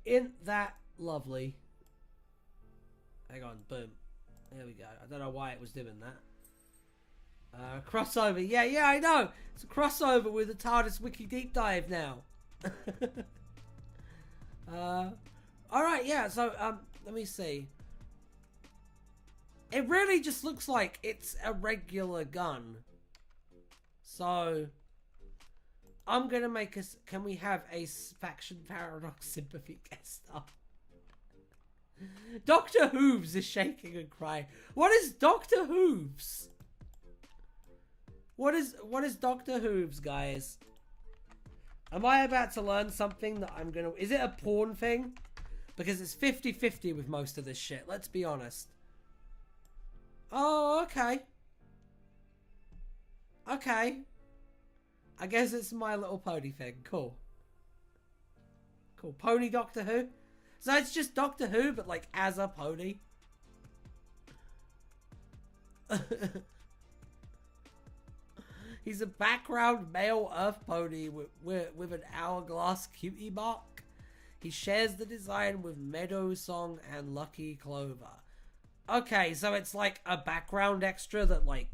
Isn't that lovely? Hang on, boom. There we go. I don't know why it was doing that. Crossover. Yeah, I know. It's a crossover with the TARDIS Wiki Deep Dive now. Alright, yeah, so, let me see. It really just looks like it's a regular gun. So... I'm gonna make us. Can we have a Faction Paradox Sympathy guest star? Dr. Hooves is shaking and crying. What is Dr. Hooves? What is Dr. Hooves, guys? Am I about to learn something that I'm gonna... Is it a porn thing? Because it's 50-50 with most of this shit. Let's be honest. Oh, okay. Okay. I guess it's My Little Pony thing. Cool. Cool. Pony Doctor Who? So it's just Doctor Who, but like as a pony. He's a background male Earth pony with an hourglass cutie mark. He shares the design with Meadow Song and Lucky Clover. Okay, so it's like a background extra that like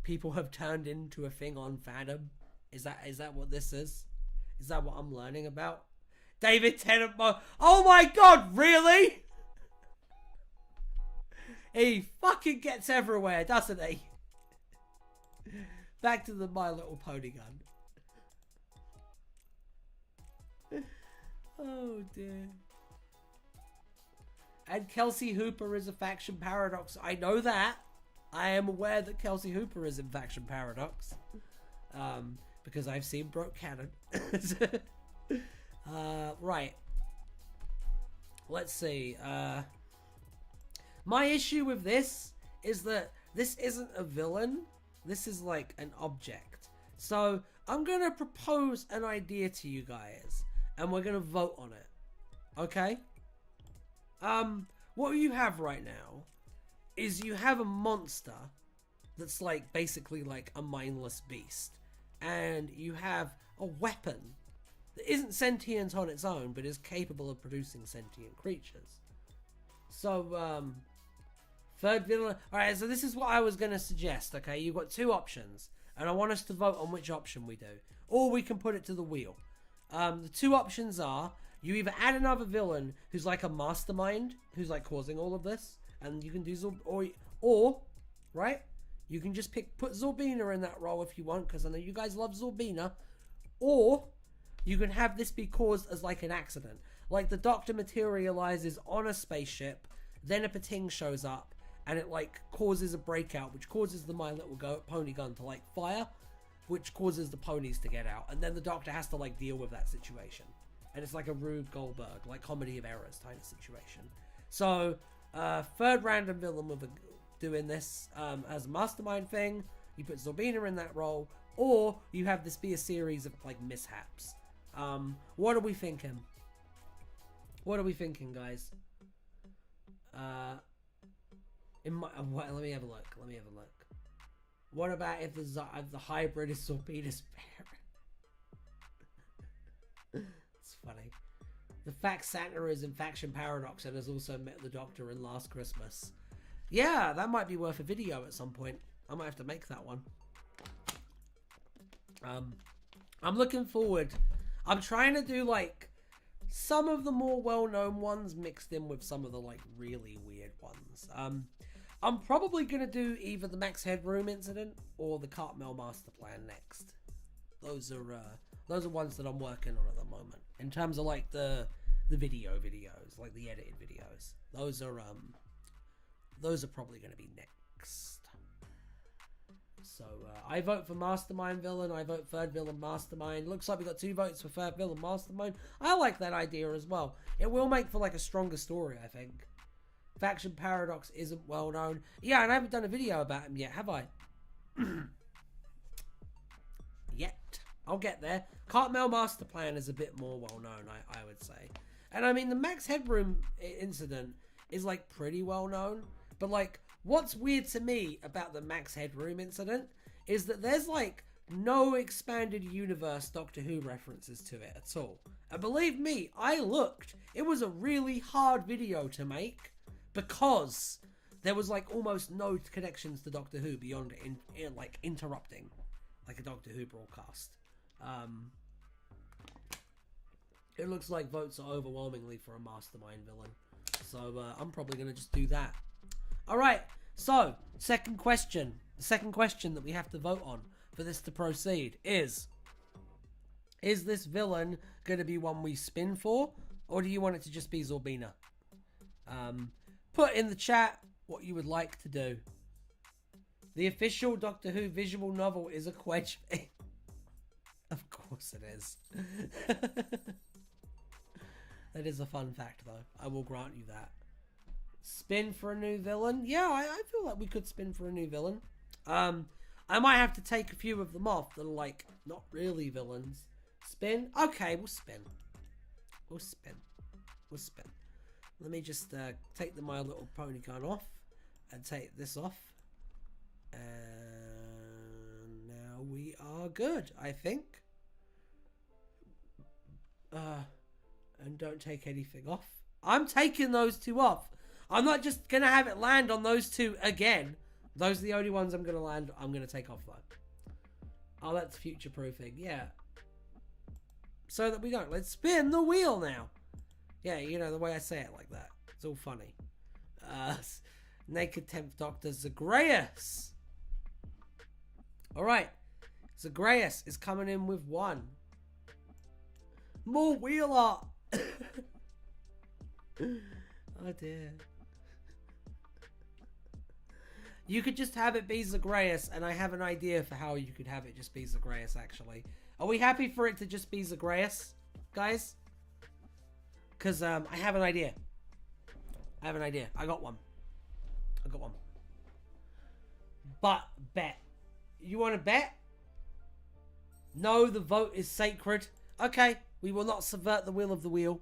people have turned into a thing on Fandom. Is that what this is? Is that what I'm learning about? David Tennant. Oh my god, really? He fucking gets everywhere, doesn't he? Back to the My Little Pony gun. Oh dear. And Kelsey Hooper is a faction paradox. I know that. I am aware that Kelsey Hooper is in faction paradox. Because I've seen Broke Cannon. Right. Let's see. My issue with this is that this isn't a villain. This is like an object. So I'm going to propose an idea to you guys. And we're going to vote on it. Okay? What you have right now is you have a monster that's like basically like a mindless beast. And you have a weapon that isn't sentient on its own, but is capable of producing sentient creatures. So, third villain. Alright, so this is what I was going to suggest, okay? You've got two options, and I want us to vote on which option we do. Or we can put it to the wheel. The two options are, you either add another villain who's like a mastermind, who's like causing all of this, and you can do or right? You can just put Zorbina in that role if you want, because I know you guys love Zorbina. Or you can have this be caused as like an accident. Like the Doctor materializes on a spaceship, then a Pating shows up, and it like causes a breakout, which causes the My Little Pony gun to like fire, which causes the ponies to get out. And then the Doctor has to like deal with that situation. And it's like a Rube Goldberg, like comedy of errors kind of situation. So, third random villain with doing this as a mastermind thing. You put Zorbina in that role, or you have this be a series of like mishaps. What are we thinking? What are we thinking, guys? Let me have a look. What about if the hybrid is Zorbina's parent? It's funny. The fact Santa is in faction paradox and has also met the Doctor in Last Christmas. Yeah, that might be worth a video at some point. I might have to make that one. I'm looking forward. I'm trying to do like some of the more well-known ones mixed in with some of the like really weird ones. I'm probably going to do either the Max Headroom incident or the Cartmel Master Plan next. Those are ones that I'm working on at the moment. In terms of like the videos, like the edited videos. Those are probably going to be next. So I vote for Mastermind villain. I vote third villain Mastermind. Looks like we got 2 votes for third villain Mastermind. I like that idea as well. It will make for like a stronger story, I think. Faction Paradox isn't well known. Yeah, and I haven't done a video about him yet, have I? Yet. I'll get there. Cartmel Master Plan is a bit more well known, I would say. And I mean, the Max Headroom incident is like pretty well known. But like, what's weird to me about the Max Headroom incident is that there's like no expanded universe Doctor Who references to it at all. And believe me, I looked. It was a really hard video to make because there was like almost no connections to Doctor Who beyond like interrupting like a Doctor Who broadcast. It looks like votes are overwhelmingly for a Mastermind villain. So I'm probably going to just do that. Alright, so second question. The second question that we have to vote on for this to proceed is this villain going to be one we spin for? Or do you want it to just be Zorbina? Put in the chat what you would like to do. The official Doctor Who visual novel is a Quedge. Of course it is. That is a fun fact, though. I will grant you that. Spin for a new villain? Yeah, I feel like we could spin for a new villain. I might have to take a few of them off that are, like, not really villains. Spin? Okay, we'll spin. We'll spin. We'll spin. Let me just take the My Little Pony gun off and take this off. And now we are good, I think. And don't take anything off. I'm taking those two off. I'm not just going to have it land on those two again. Those are the only ones I'm going to land. I'm going to take off, though. Oh, that's future-proofing. Yeah. So that we don't. Let's spin the wheel now. Yeah, you know, the way I say it like that. It's all funny. Naked 10th Doctor Zagreus. Alright. Zagreus is coming in with 1. More wheel art. Oh dear. You could just have it be Zagreus, and I have an idea for how you could have it just be Zagreus, actually. Are we happy for it to just be Zagreus, guys? Because I have an idea. I have an idea. I got one. But bet. You want to bet? No, the vote is sacred. Okay, we will not subvert the will of the wheel.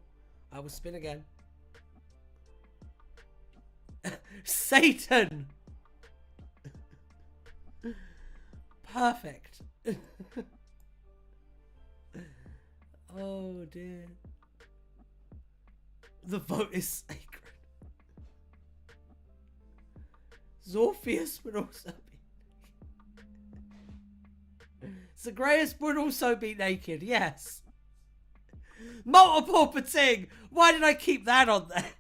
I will spin again. Satan! Perfect. Oh dear. The vote is sacred. Zorpheus would also be... Zagreus would also be naked, yes. Multiple Pating! Why did I keep that on there?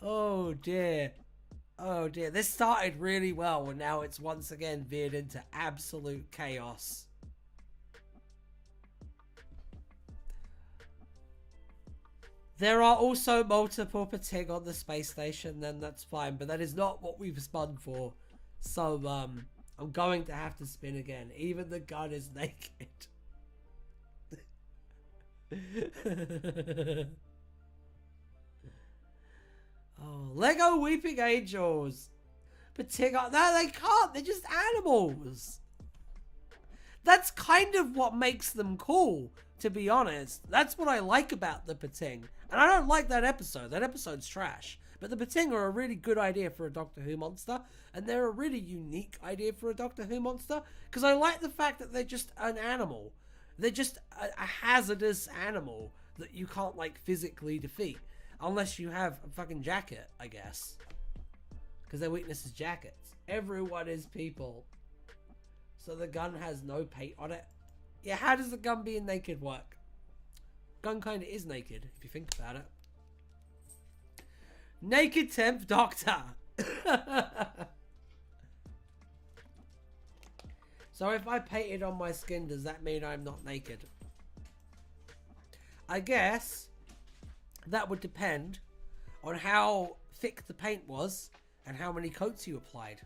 Oh dear. Oh dear. This started really well and now it's once again veered into absolute chaos. There are also multiple Pating on the space station, then that's fine. But that is not what we've spun for. So, I'm going to have to spin again. Even the gun is naked. Oh, Lego Weeping Angels. Pating, no, they can't. They're just animals. That's kind of what makes them cool, to be honest. That's what I like about the Pating. And I don't like that episode. That episode's trash. But the Pating are a really good idea for a Doctor Who monster. And they're a really unique idea for a Doctor Who monster. Because I like the fact that they're just an animal. They're just a hazardous animal that you can't, like, physically defeat. Unless you have a fucking jacket, I guess. Because their weakness is jackets. Everyone is people. So the gun has no paint on it. Yeah, how does the gun being naked work? Gun kind of is naked, if you think about it. Naked 10th Doctor. So if I painted on my skin, does that mean I'm not naked? I guess that would depend on how thick the paint was and how many coats you applied.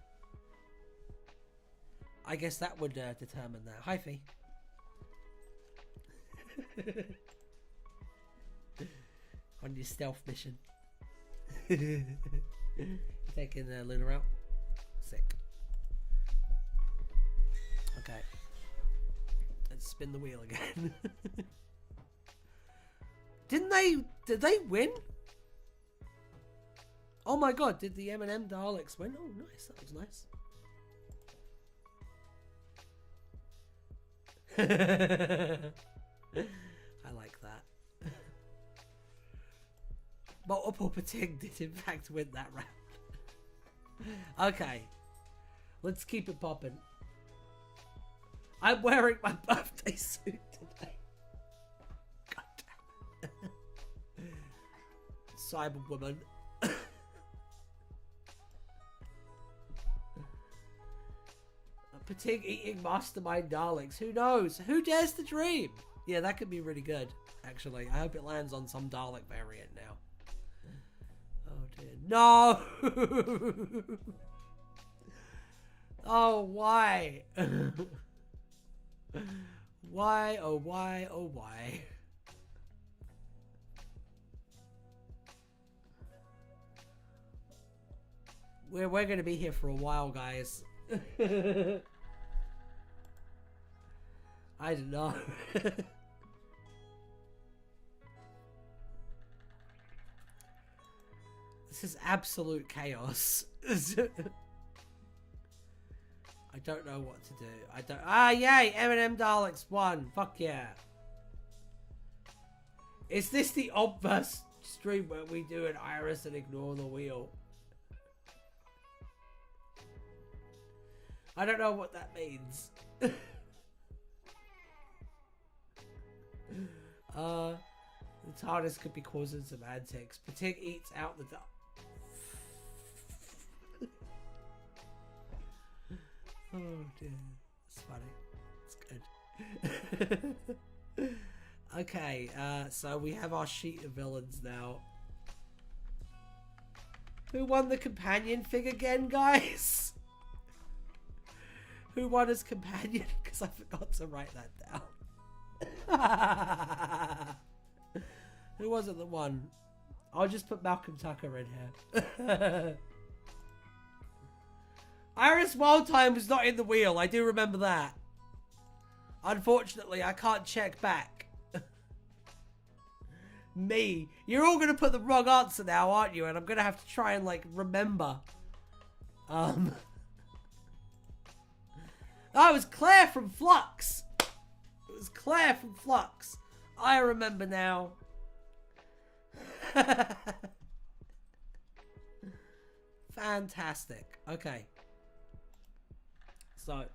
I guess that would determine that. Hi, Fee. On your stealth mission. Taking Luna out. Sick. Okay. Let's spin the wheel again. Did they win? Oh my god, did the M&M Daleks win? Oh nice, that was nice. I like that. Multiple Pating did in fact win that round. Okay. Let's keep it popping. I'm wearing my birthday suit today. God damn it. Cyberwoman. Pating eating mastermind Daleks. Who knows? Who dares to dream? Yeah, that could be really good. actually. I hope it lands on some Dalek variant now. Oh dear. No! Oh, why? Why, oh why, oh why? We're going to be here for a while, guys. I don't know. This is absolute chaos. I don't know what to do. I don't. Ah, yay! M&M Daleks won. Fuck yeah. Is this the obverse stream where we do an iris and ignore the wheel? I don't know what that means. The TARDIS could be causing some antics. Patig eats out the dog. Oh dear, it's funny. It's good. Okay, so we have our sheet of villains now. Who won the companion fig again, guys? Who won as companion? Because I forgot to write that down. Who was it that won? I'll just put Malcolm Tucker in here. Iris Wildtime was not in the wheel. I do remember that. Unfortunately, I can't check back. Me. You're all going to put the wrong answer now, aren't you? And I'm going to have to try and, like, remember. Oh, it was Claire from Flux. It was Claire from Flux. I remember now. Fantastic. Okay. So.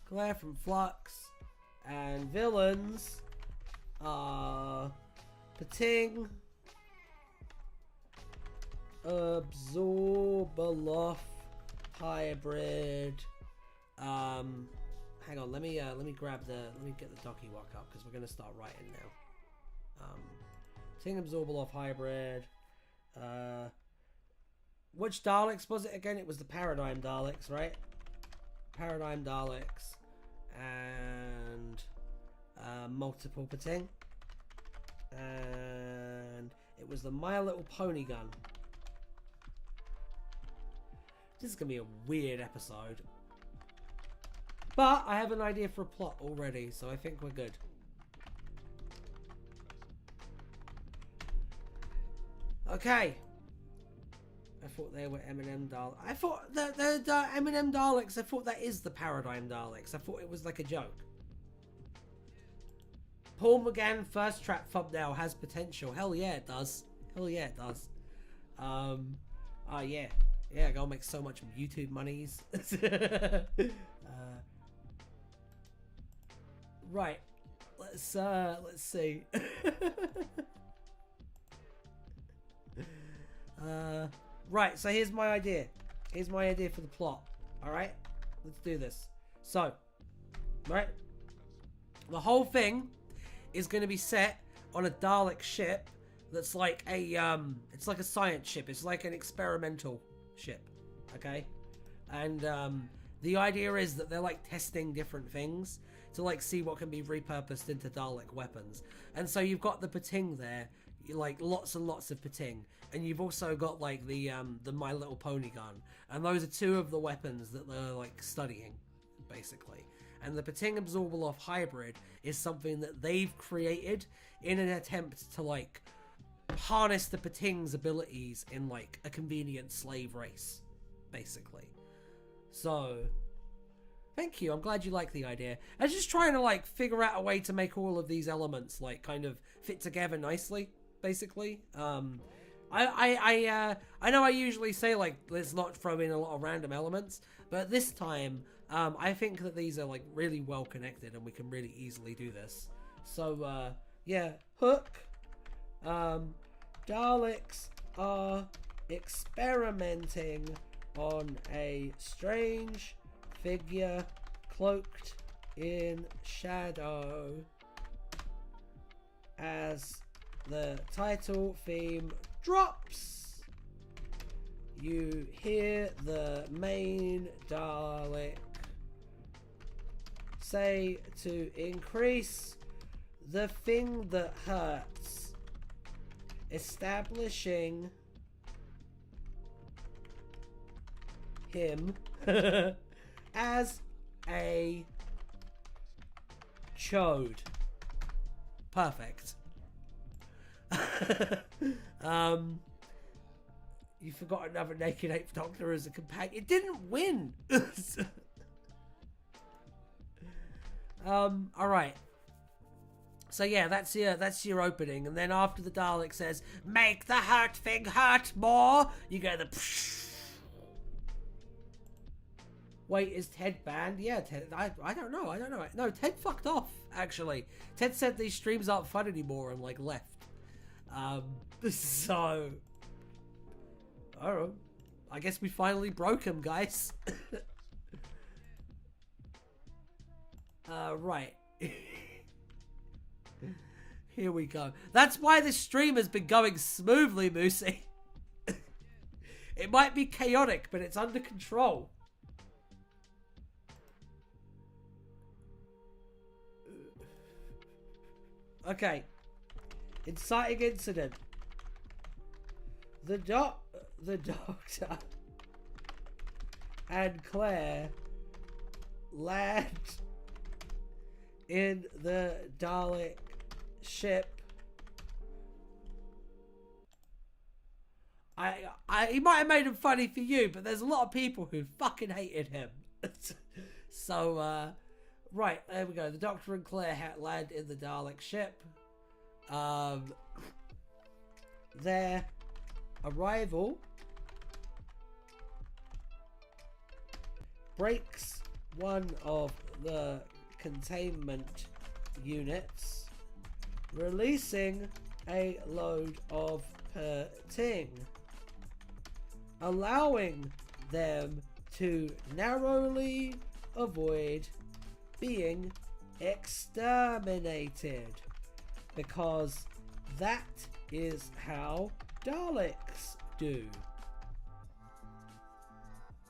Claire from Flux. And villains are Pating, Absorbaloff, Hybrid. Hang on, let me get the docky walk up because we're gonna start writing now. Pating, Absorbaloff, Hybrid. Which Daleks was it again? It was the Paradigm Daleks, right? Paradigm Daleks. And multiple Pating, and it was the My Little Pony gun. This is gonna be a weird episode, but I have an idea for a plot already, so I think we're good. Okay. I thought they were M&M Daleks. I thought the M&M Daleks, I thought that is the Paradigm Daleks. I thought it was like a joke. Paul McGann first trap thumbnail has potential. Hell yeah, it does. Hell yeah, it does. Yeah. Yeah, I'll make so much YouTube monies. Right. Let's see. Right, so here's my idea. Here's my idea for the plot. Alright? Let's do this. So, right? The whole thing is going to be set on a Dalek ship that's like a, it's like a science ship. It's like an experimental ship. Okay? And, the idea is that they're like testing different things to like see what can be repurposed into Dalek weapons. And so you've got the Pating there. Like lots and lots of Pating, and you've also got like the My Little Pony gun, and those are two of the weapons that they're like studying, basically. And the Pating Absorbaloff hybrid is something that they've created in an attempt to like harness the Pating's abilities in like a convenient slave race, basically. So, thank you. I'm glad you like the idea. I was just trying to like figure out a way to make all of these elements like kind of fit together nicely. Basically, I know I usually say like let's not throw in a lot of random elements, but this time I think that these are like really well connected and we can really easily do this. So yeah, Hook. Daleks are experimenting on a strange figure cloaked in shadow as the title theme drops. You hear the main Dalek say to increase the thing that hurts, establishing him as a chode. Perfect. You forgot another naked Eighth Doctor as a companion. It didn't win. Alright. So yeah, that's your opening, and then after the Dalek says, "Make the hurt thing hurt more," you get the Wait, is Ted banned? Yeah, Ted, I don't know. No, Ted fucked off, actually. Ted said these streams aren't fun anymore and, like, left. So... I don't know. I guess we finally broke him, guys. Right. Here we go. That's why this stream has been going smoothly, Moosey. It might be chaotic, but it's under control. Okay. Inciting incident. The Doctor and Claire land in the Dalek ship. He might have made him funny for you, but there's a lot of people who fucking hated him. So, right, there we go. The Doctor and Claire land in the Dalek ship. Their arrival breaks one of the containment units, releasing a load of ting, allowing them to narrowly avoid being exterminated, because that is how Daleks do.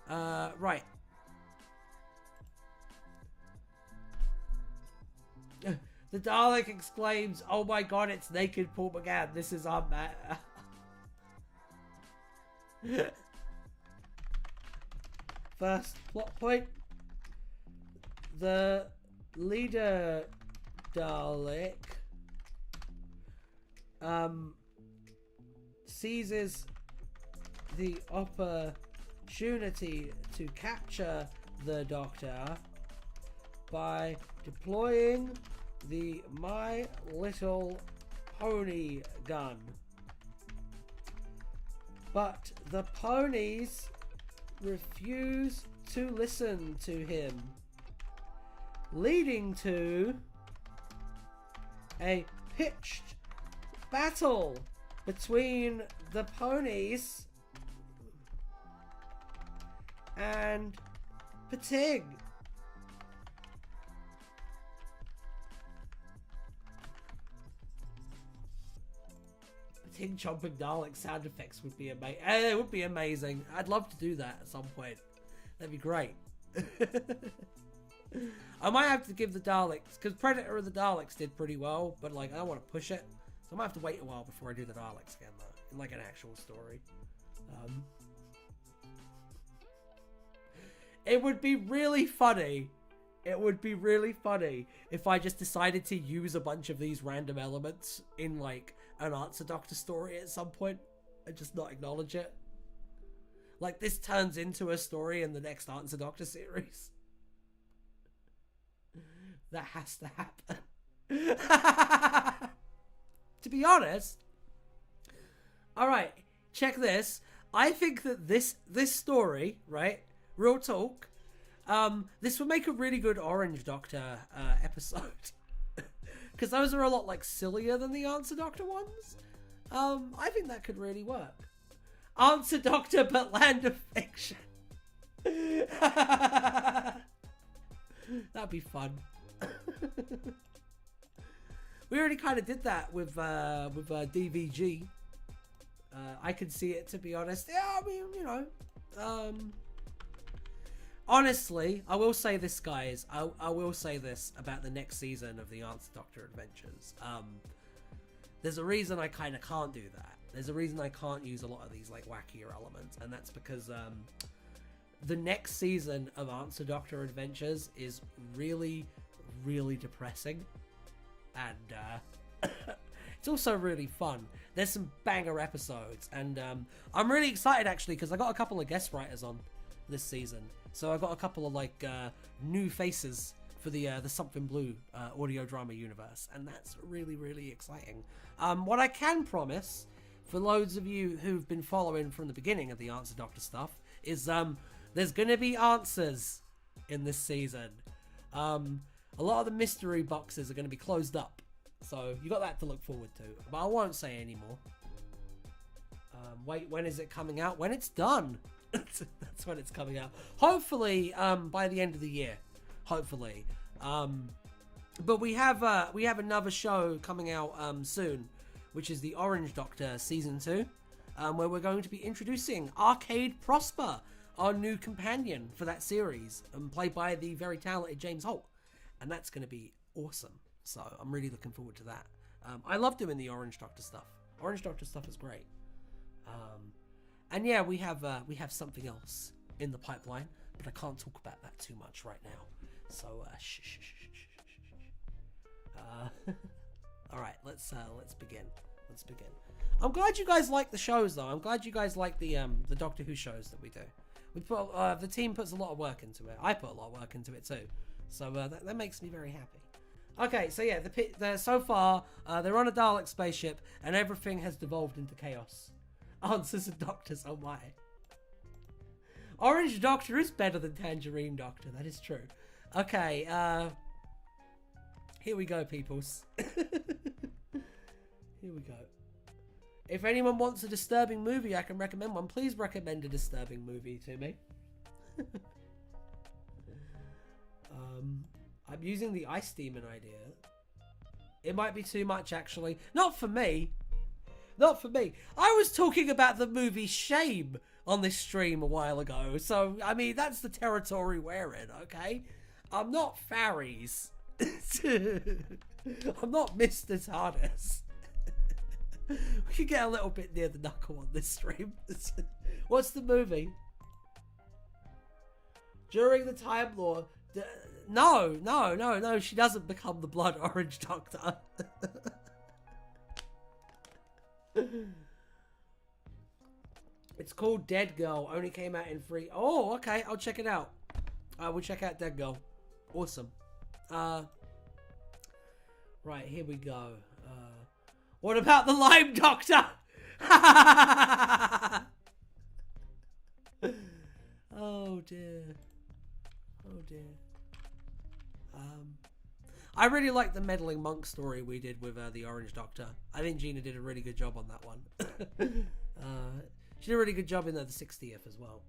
Right. The Dalek exclaims, "Oh my god, it's naked Paul McGann. This is our man." First plot point. The leader Dalek seizes the opportunity to capture the Doctor by deploying the My Little Pony gun. But the ponies refuse to listen to him, leading to a pitched battle between the ponies and Patig. Patig chomping Dalek sound effects would be amazing. It would be amazing. I'd love to do that at some point. That'd be great. I might have to give the Daleks, because Predator of the Daleks did pretty well, but like I don't want to push it, so I might have to wait a while before I do the Daleks again, though, in like an actual story. It would be really funny. It would be really funny if I just decided to use a bunch of these random elements in like an Answer Doctor story at some point and just not acknowledge it. Like this turns into a story in the next Answer Doctor series. That has to happen. To be honest. Alright, check this. I think that this story, right? Real talk. This would make a really good Orange Doctor episode. Because those are a lot like sillier than the Answer Doctor ones. I think that could really work. Answer Doctor but Land of Fiction. That'd be fun. We already kind of did that with DVG. I could see it, to be honest. Yeah, I mean, you know. Honestly, I will say this, guys. I will say this about the next season of the Answer Doctor Adventures. There's a reason I kind of can't do that. There's a reason I can't use a lot of these like wackier elements, and that's because the next season of Answer Doctor Adventures is really, really depressing, and it's also really fun. There's some banger episodes, and I'm really excited actually because I got a couple of guest writers on this season. So I got a couple of like new faces for the Something Blue audio drama universe, and that's really, really exciting. What I can promise for loads of you who've been following from the beginning of the Answer Doctor stuff is there's gonna be answers in this season. A lot of the mystery boxes are gonna be closed up, so you got that to look forward to. But I won't say any more. Wait, when is it coming out? When it's done. That's when it's coming out. Hopefully, by the end of the year. Hopefully. But we have another show coming out soon, which is the Orange Doctor Season 2, where we're going to be introducing Arcade Prosper, our new companion for that series, played by the very talented James Holt. And that's going to be awesome. So I'm really looking forward to that. I love doing the Orange Doctor stuff. Orange Doctor stuff is great. And yeah, we have something else in the pipeline, but I can't talk about that too much right now. So shh. All right, let's begin. Let's begin. I'm glad you guys like the shows, though. I'm glad you guys like the Doctor Who shows that we do. We put the team puts a lot of work into it. I put a lot of work into it too. So that makes me very happy. Okay, so yeah, so far they're on a Dalek spaceship, and everything has devolved into chaos. Answers and Doctors, oh my. Orange Doctor is better than Tangerine Doctor, that is true. Okay, here we go, peoples. Here we go. If anyone wants a disturbing movie I can recommend one, please recommend a disturbing movie to me. I'm using the Ice Demon idea. It might be too much, actually. Not for me. Not for me. I was talking about the movie Shame on this stream a while ago. So, I mean, that's the territory we're in, okay? I'm not Faries. I'm not Mr. TARDIS. We could get a little bit near the knuckle on this stream. What's the movie? During the Time Lord... No. She doesn't become the Blood Orange Doctor. It's called Dead Girl. Only came out in 3. Oh, okay. I'll check it out. We'll check out Dead Girl. Awesome. Right, here we go. What about the Lime Doctor? Oh dear. Oh dear. I really like the meddling monk story we did with the Orange Doctor. I think Gina did a really good job on that one. She did a really good job in the 60th as well.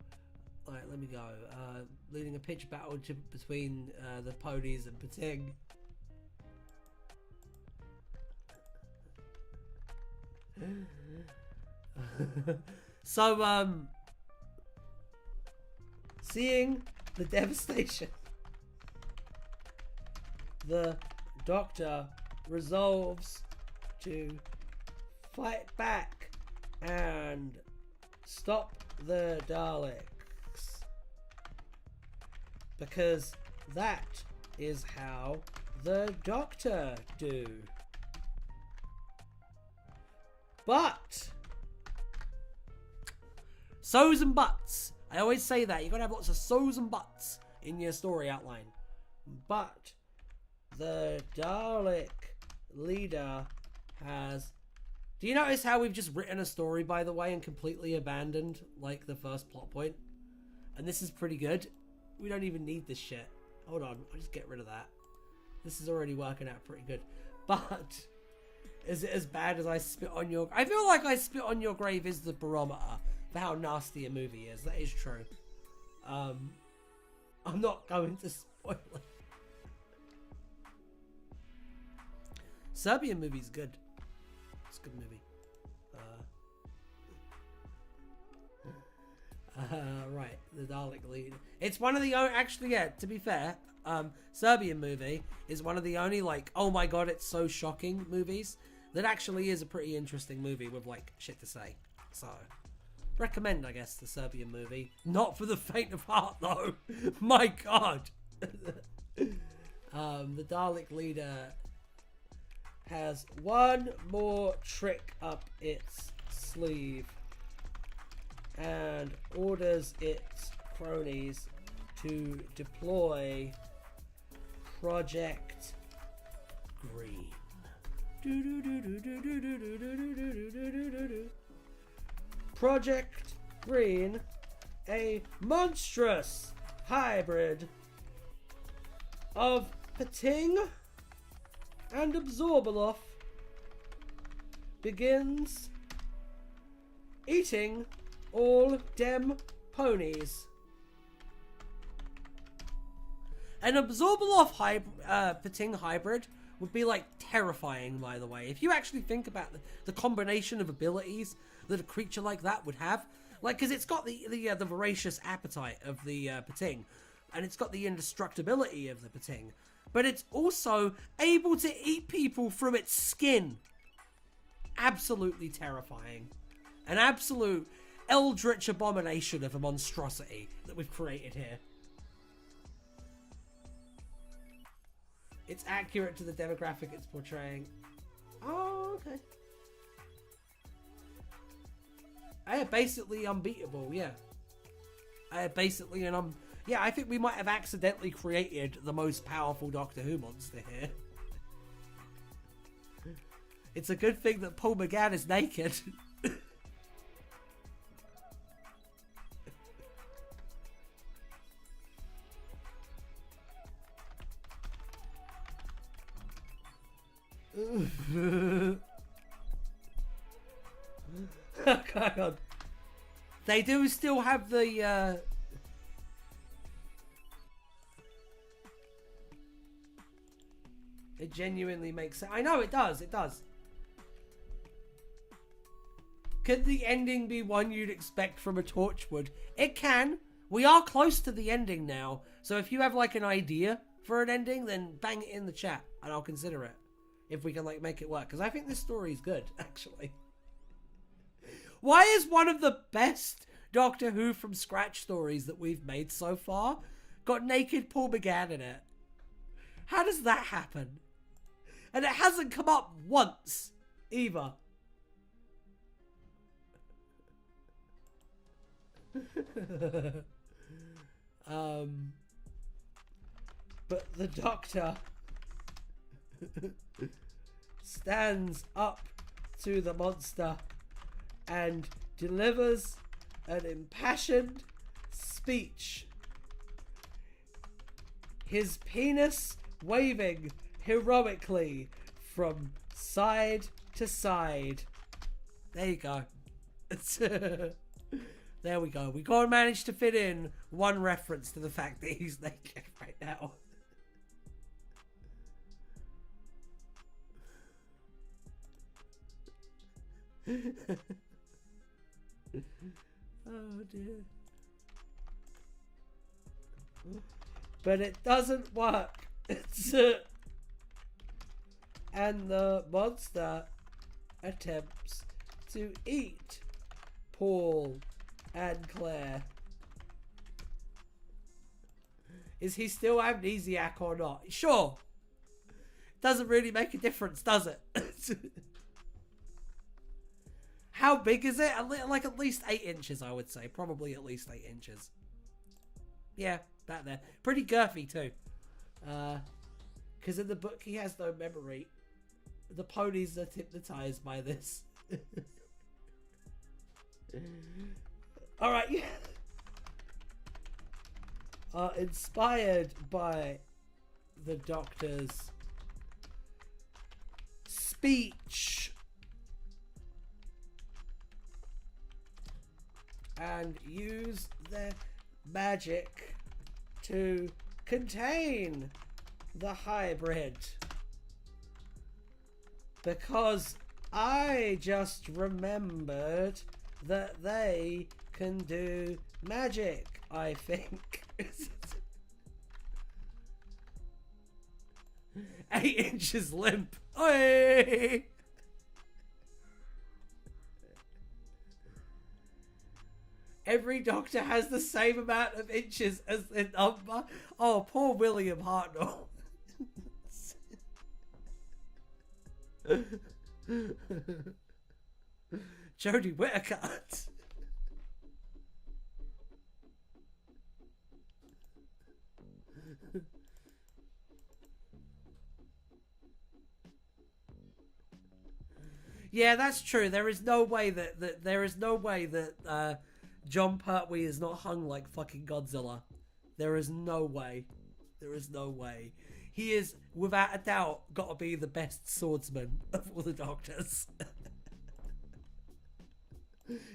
Alright, let me go. Leading a pitch battle between the ponies and Pating. So, seeing the devastation, the Doctor resolves to fight back and stop the Daleks, because that is how the Doctor do. But so's and buts. I always say that. You've got to have lots of so's and buts in your story outline. But the Dalek leader has... Do you notice how we've just written a story, by the way, and completely abandoned, like, the first plot point? And this is pretty good. We don't even need this shit. Hold on. I'll just get rid of that. This is already working out pretty good. But... is it as bad as I spit on your... I feel like I spit on your grave is the barometer for how nasty a movie is. That is true. I'm not going to spoil it. Serbian movie's good. It's a good movie. Right, the Dalek lead. It's one of the actually, yeah, to be fair, Serbian movie is one of the only, like, oh my god, it's so shocking movies that actually is a pretty interesting movie with, like, shit to say. So, recommend, I guess, the Serbian movie. Not for the faint of heart, though. My god. The Dalek leader has one more trick up its sleeve and orders its cronies to deploy Project Green. Project Green, a monstrous hybrid of Pating and Absorbaloff, begins eating all dem ponies. An Absorbaloff Pating hybrid would be, like, terrifying, by the way. If you actually think about the combination of abilities that a creature like that would have, like, because it's got the voracious appetite of the Pating, and it's got the indestructibility of the Pating, but it's also able to eat people from its skin. Absolutely terrifying. An absolute eldritch abomination of a monstrosity that we've created here. It's accurate to the demographic it's portraying. Oh, okay. Basically unbeatable, yeah. Basically yeah, I think we might have accidentally created the most powerful Doctor Who monster here. It's a good thing that Paul McGann is naked. Oh, God. They do still have the it genuinely makes sense. I know it does. Could the ending be one you'd expect from a Torchwood? It can. We are close to the ending now. So if you have, like, an idea for an ending, then bang it in the chat and I'll consider it. If we can, like, make it work. Because I think this story is good, actually. Why is one of the best Doctor Who from scratch stories that we've made so far got naked Paul McGann in it? How does that happen? And it hasn't come up once, either. But the Doctor stands up to the monster and delivers an impassioned speech, his penis waving heroically from side to side. There you go. There we go. We gotta manage to fit in one reference to the fact that he's naked right now. Oh dear. But it doesn't work. And the monster attempts to eat Paul and Claire. Is he still amnesiac or not? Sure. Doesn't really make a difference, does it? How big is it? Like at least 8 inches, I would say. Probably at least 8 inches. Yeah, that there. Pretty girthy too. Because in the book he has no memory. The ponies are hypnotized by this. Alright. Inspired by the Doctor's speech and use their magic to contain the hybrid. Because I just remembered that they can do magic, I think. 8 inches limp. Oi! Every doctor has the same amount of inches as the number. Oh, poor William Hartnell. Jodie Whittaker. Yeah, that's true. There is no way that John Pertwee is not hung like fucking Godzilla. There is no way. There is no way. He is, without a doubt, got to be the best swordsman of all the doctors.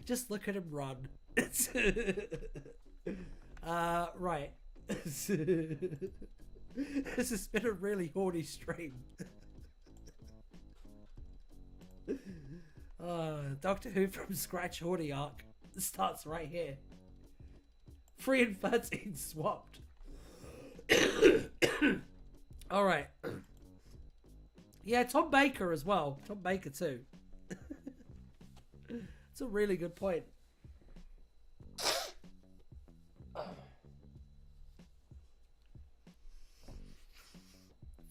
Just look at him run. Right. This has been a really horny stream. Doctor Who from Scratch horny arc starts right here. 3 and 13 swapped. Alright. Yeah, Tom Baker as well. Tom Baker too. It's a really good point.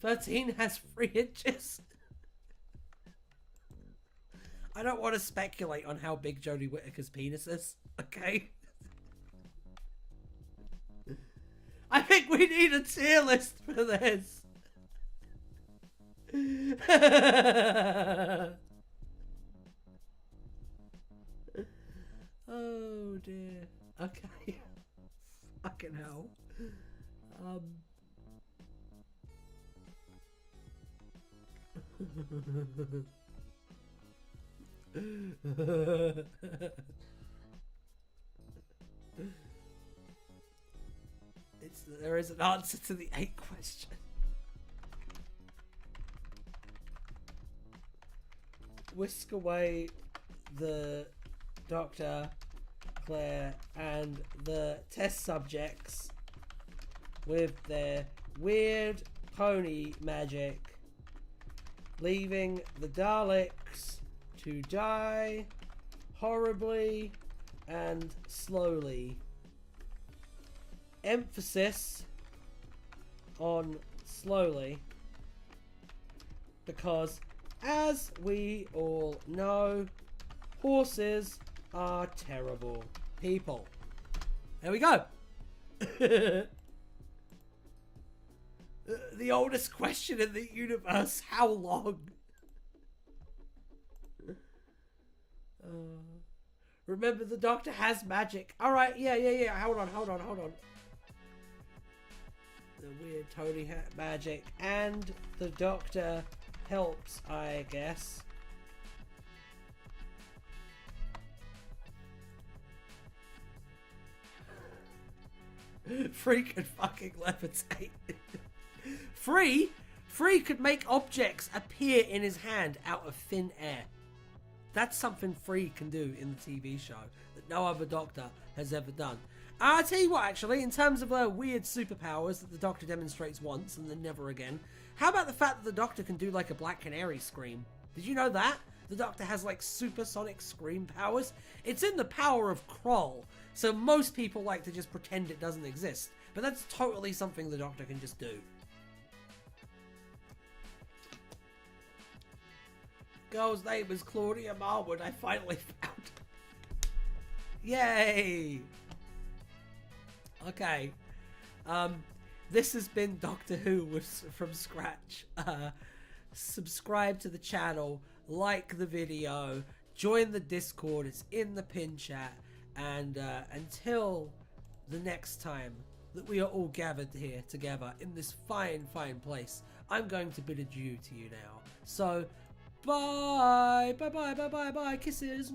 13 has 3 inches. I don't want to speculate on how big Jodie Whittaker's penis is, okay? I think we need a tier list for this. Oh dear. Okay. Fucking hell. There is an answer to the 8 question. Whisk away the Doctor, Claire, and the test subjects with their weird pony magic, leaving the Daleks to die horribly and slowly. Emphasis on slowly, because as we all know, horses are terrible people. There we go. The oldest question in the universe, how long? Remember, the Doctor has magic. Alright, yeah. Hold on. The weird Tony hat magic. And the Doctor helps, I guess. Free could fucking levitate. Free could make objects appear in his hand out of thin air. That's something Free can do in the TV show that no other Doctor has ever done. I'll tell you what, actually, in terms of weird superpowers that the Doctor demonstrates once and then never again, how about the fact that the Doctor can do like a Black Canary scream? Did you know that? The Doctor has like supersonic scream powers. It's in the power of Kroll, so most people like to just pretend it doesn't exist. But that's totally something the Doctor can just do. Girl's name is Claudia Marwood. I finally found her. Yay! Okay. This has been Doctor Who from Scratch. Subscribe to the channel, like the video, join the Discord, it's in the pin chat, and until the next time that we are all gathered here together in this fine place, I'm going to bid adieu to you now. So, bye, kisses.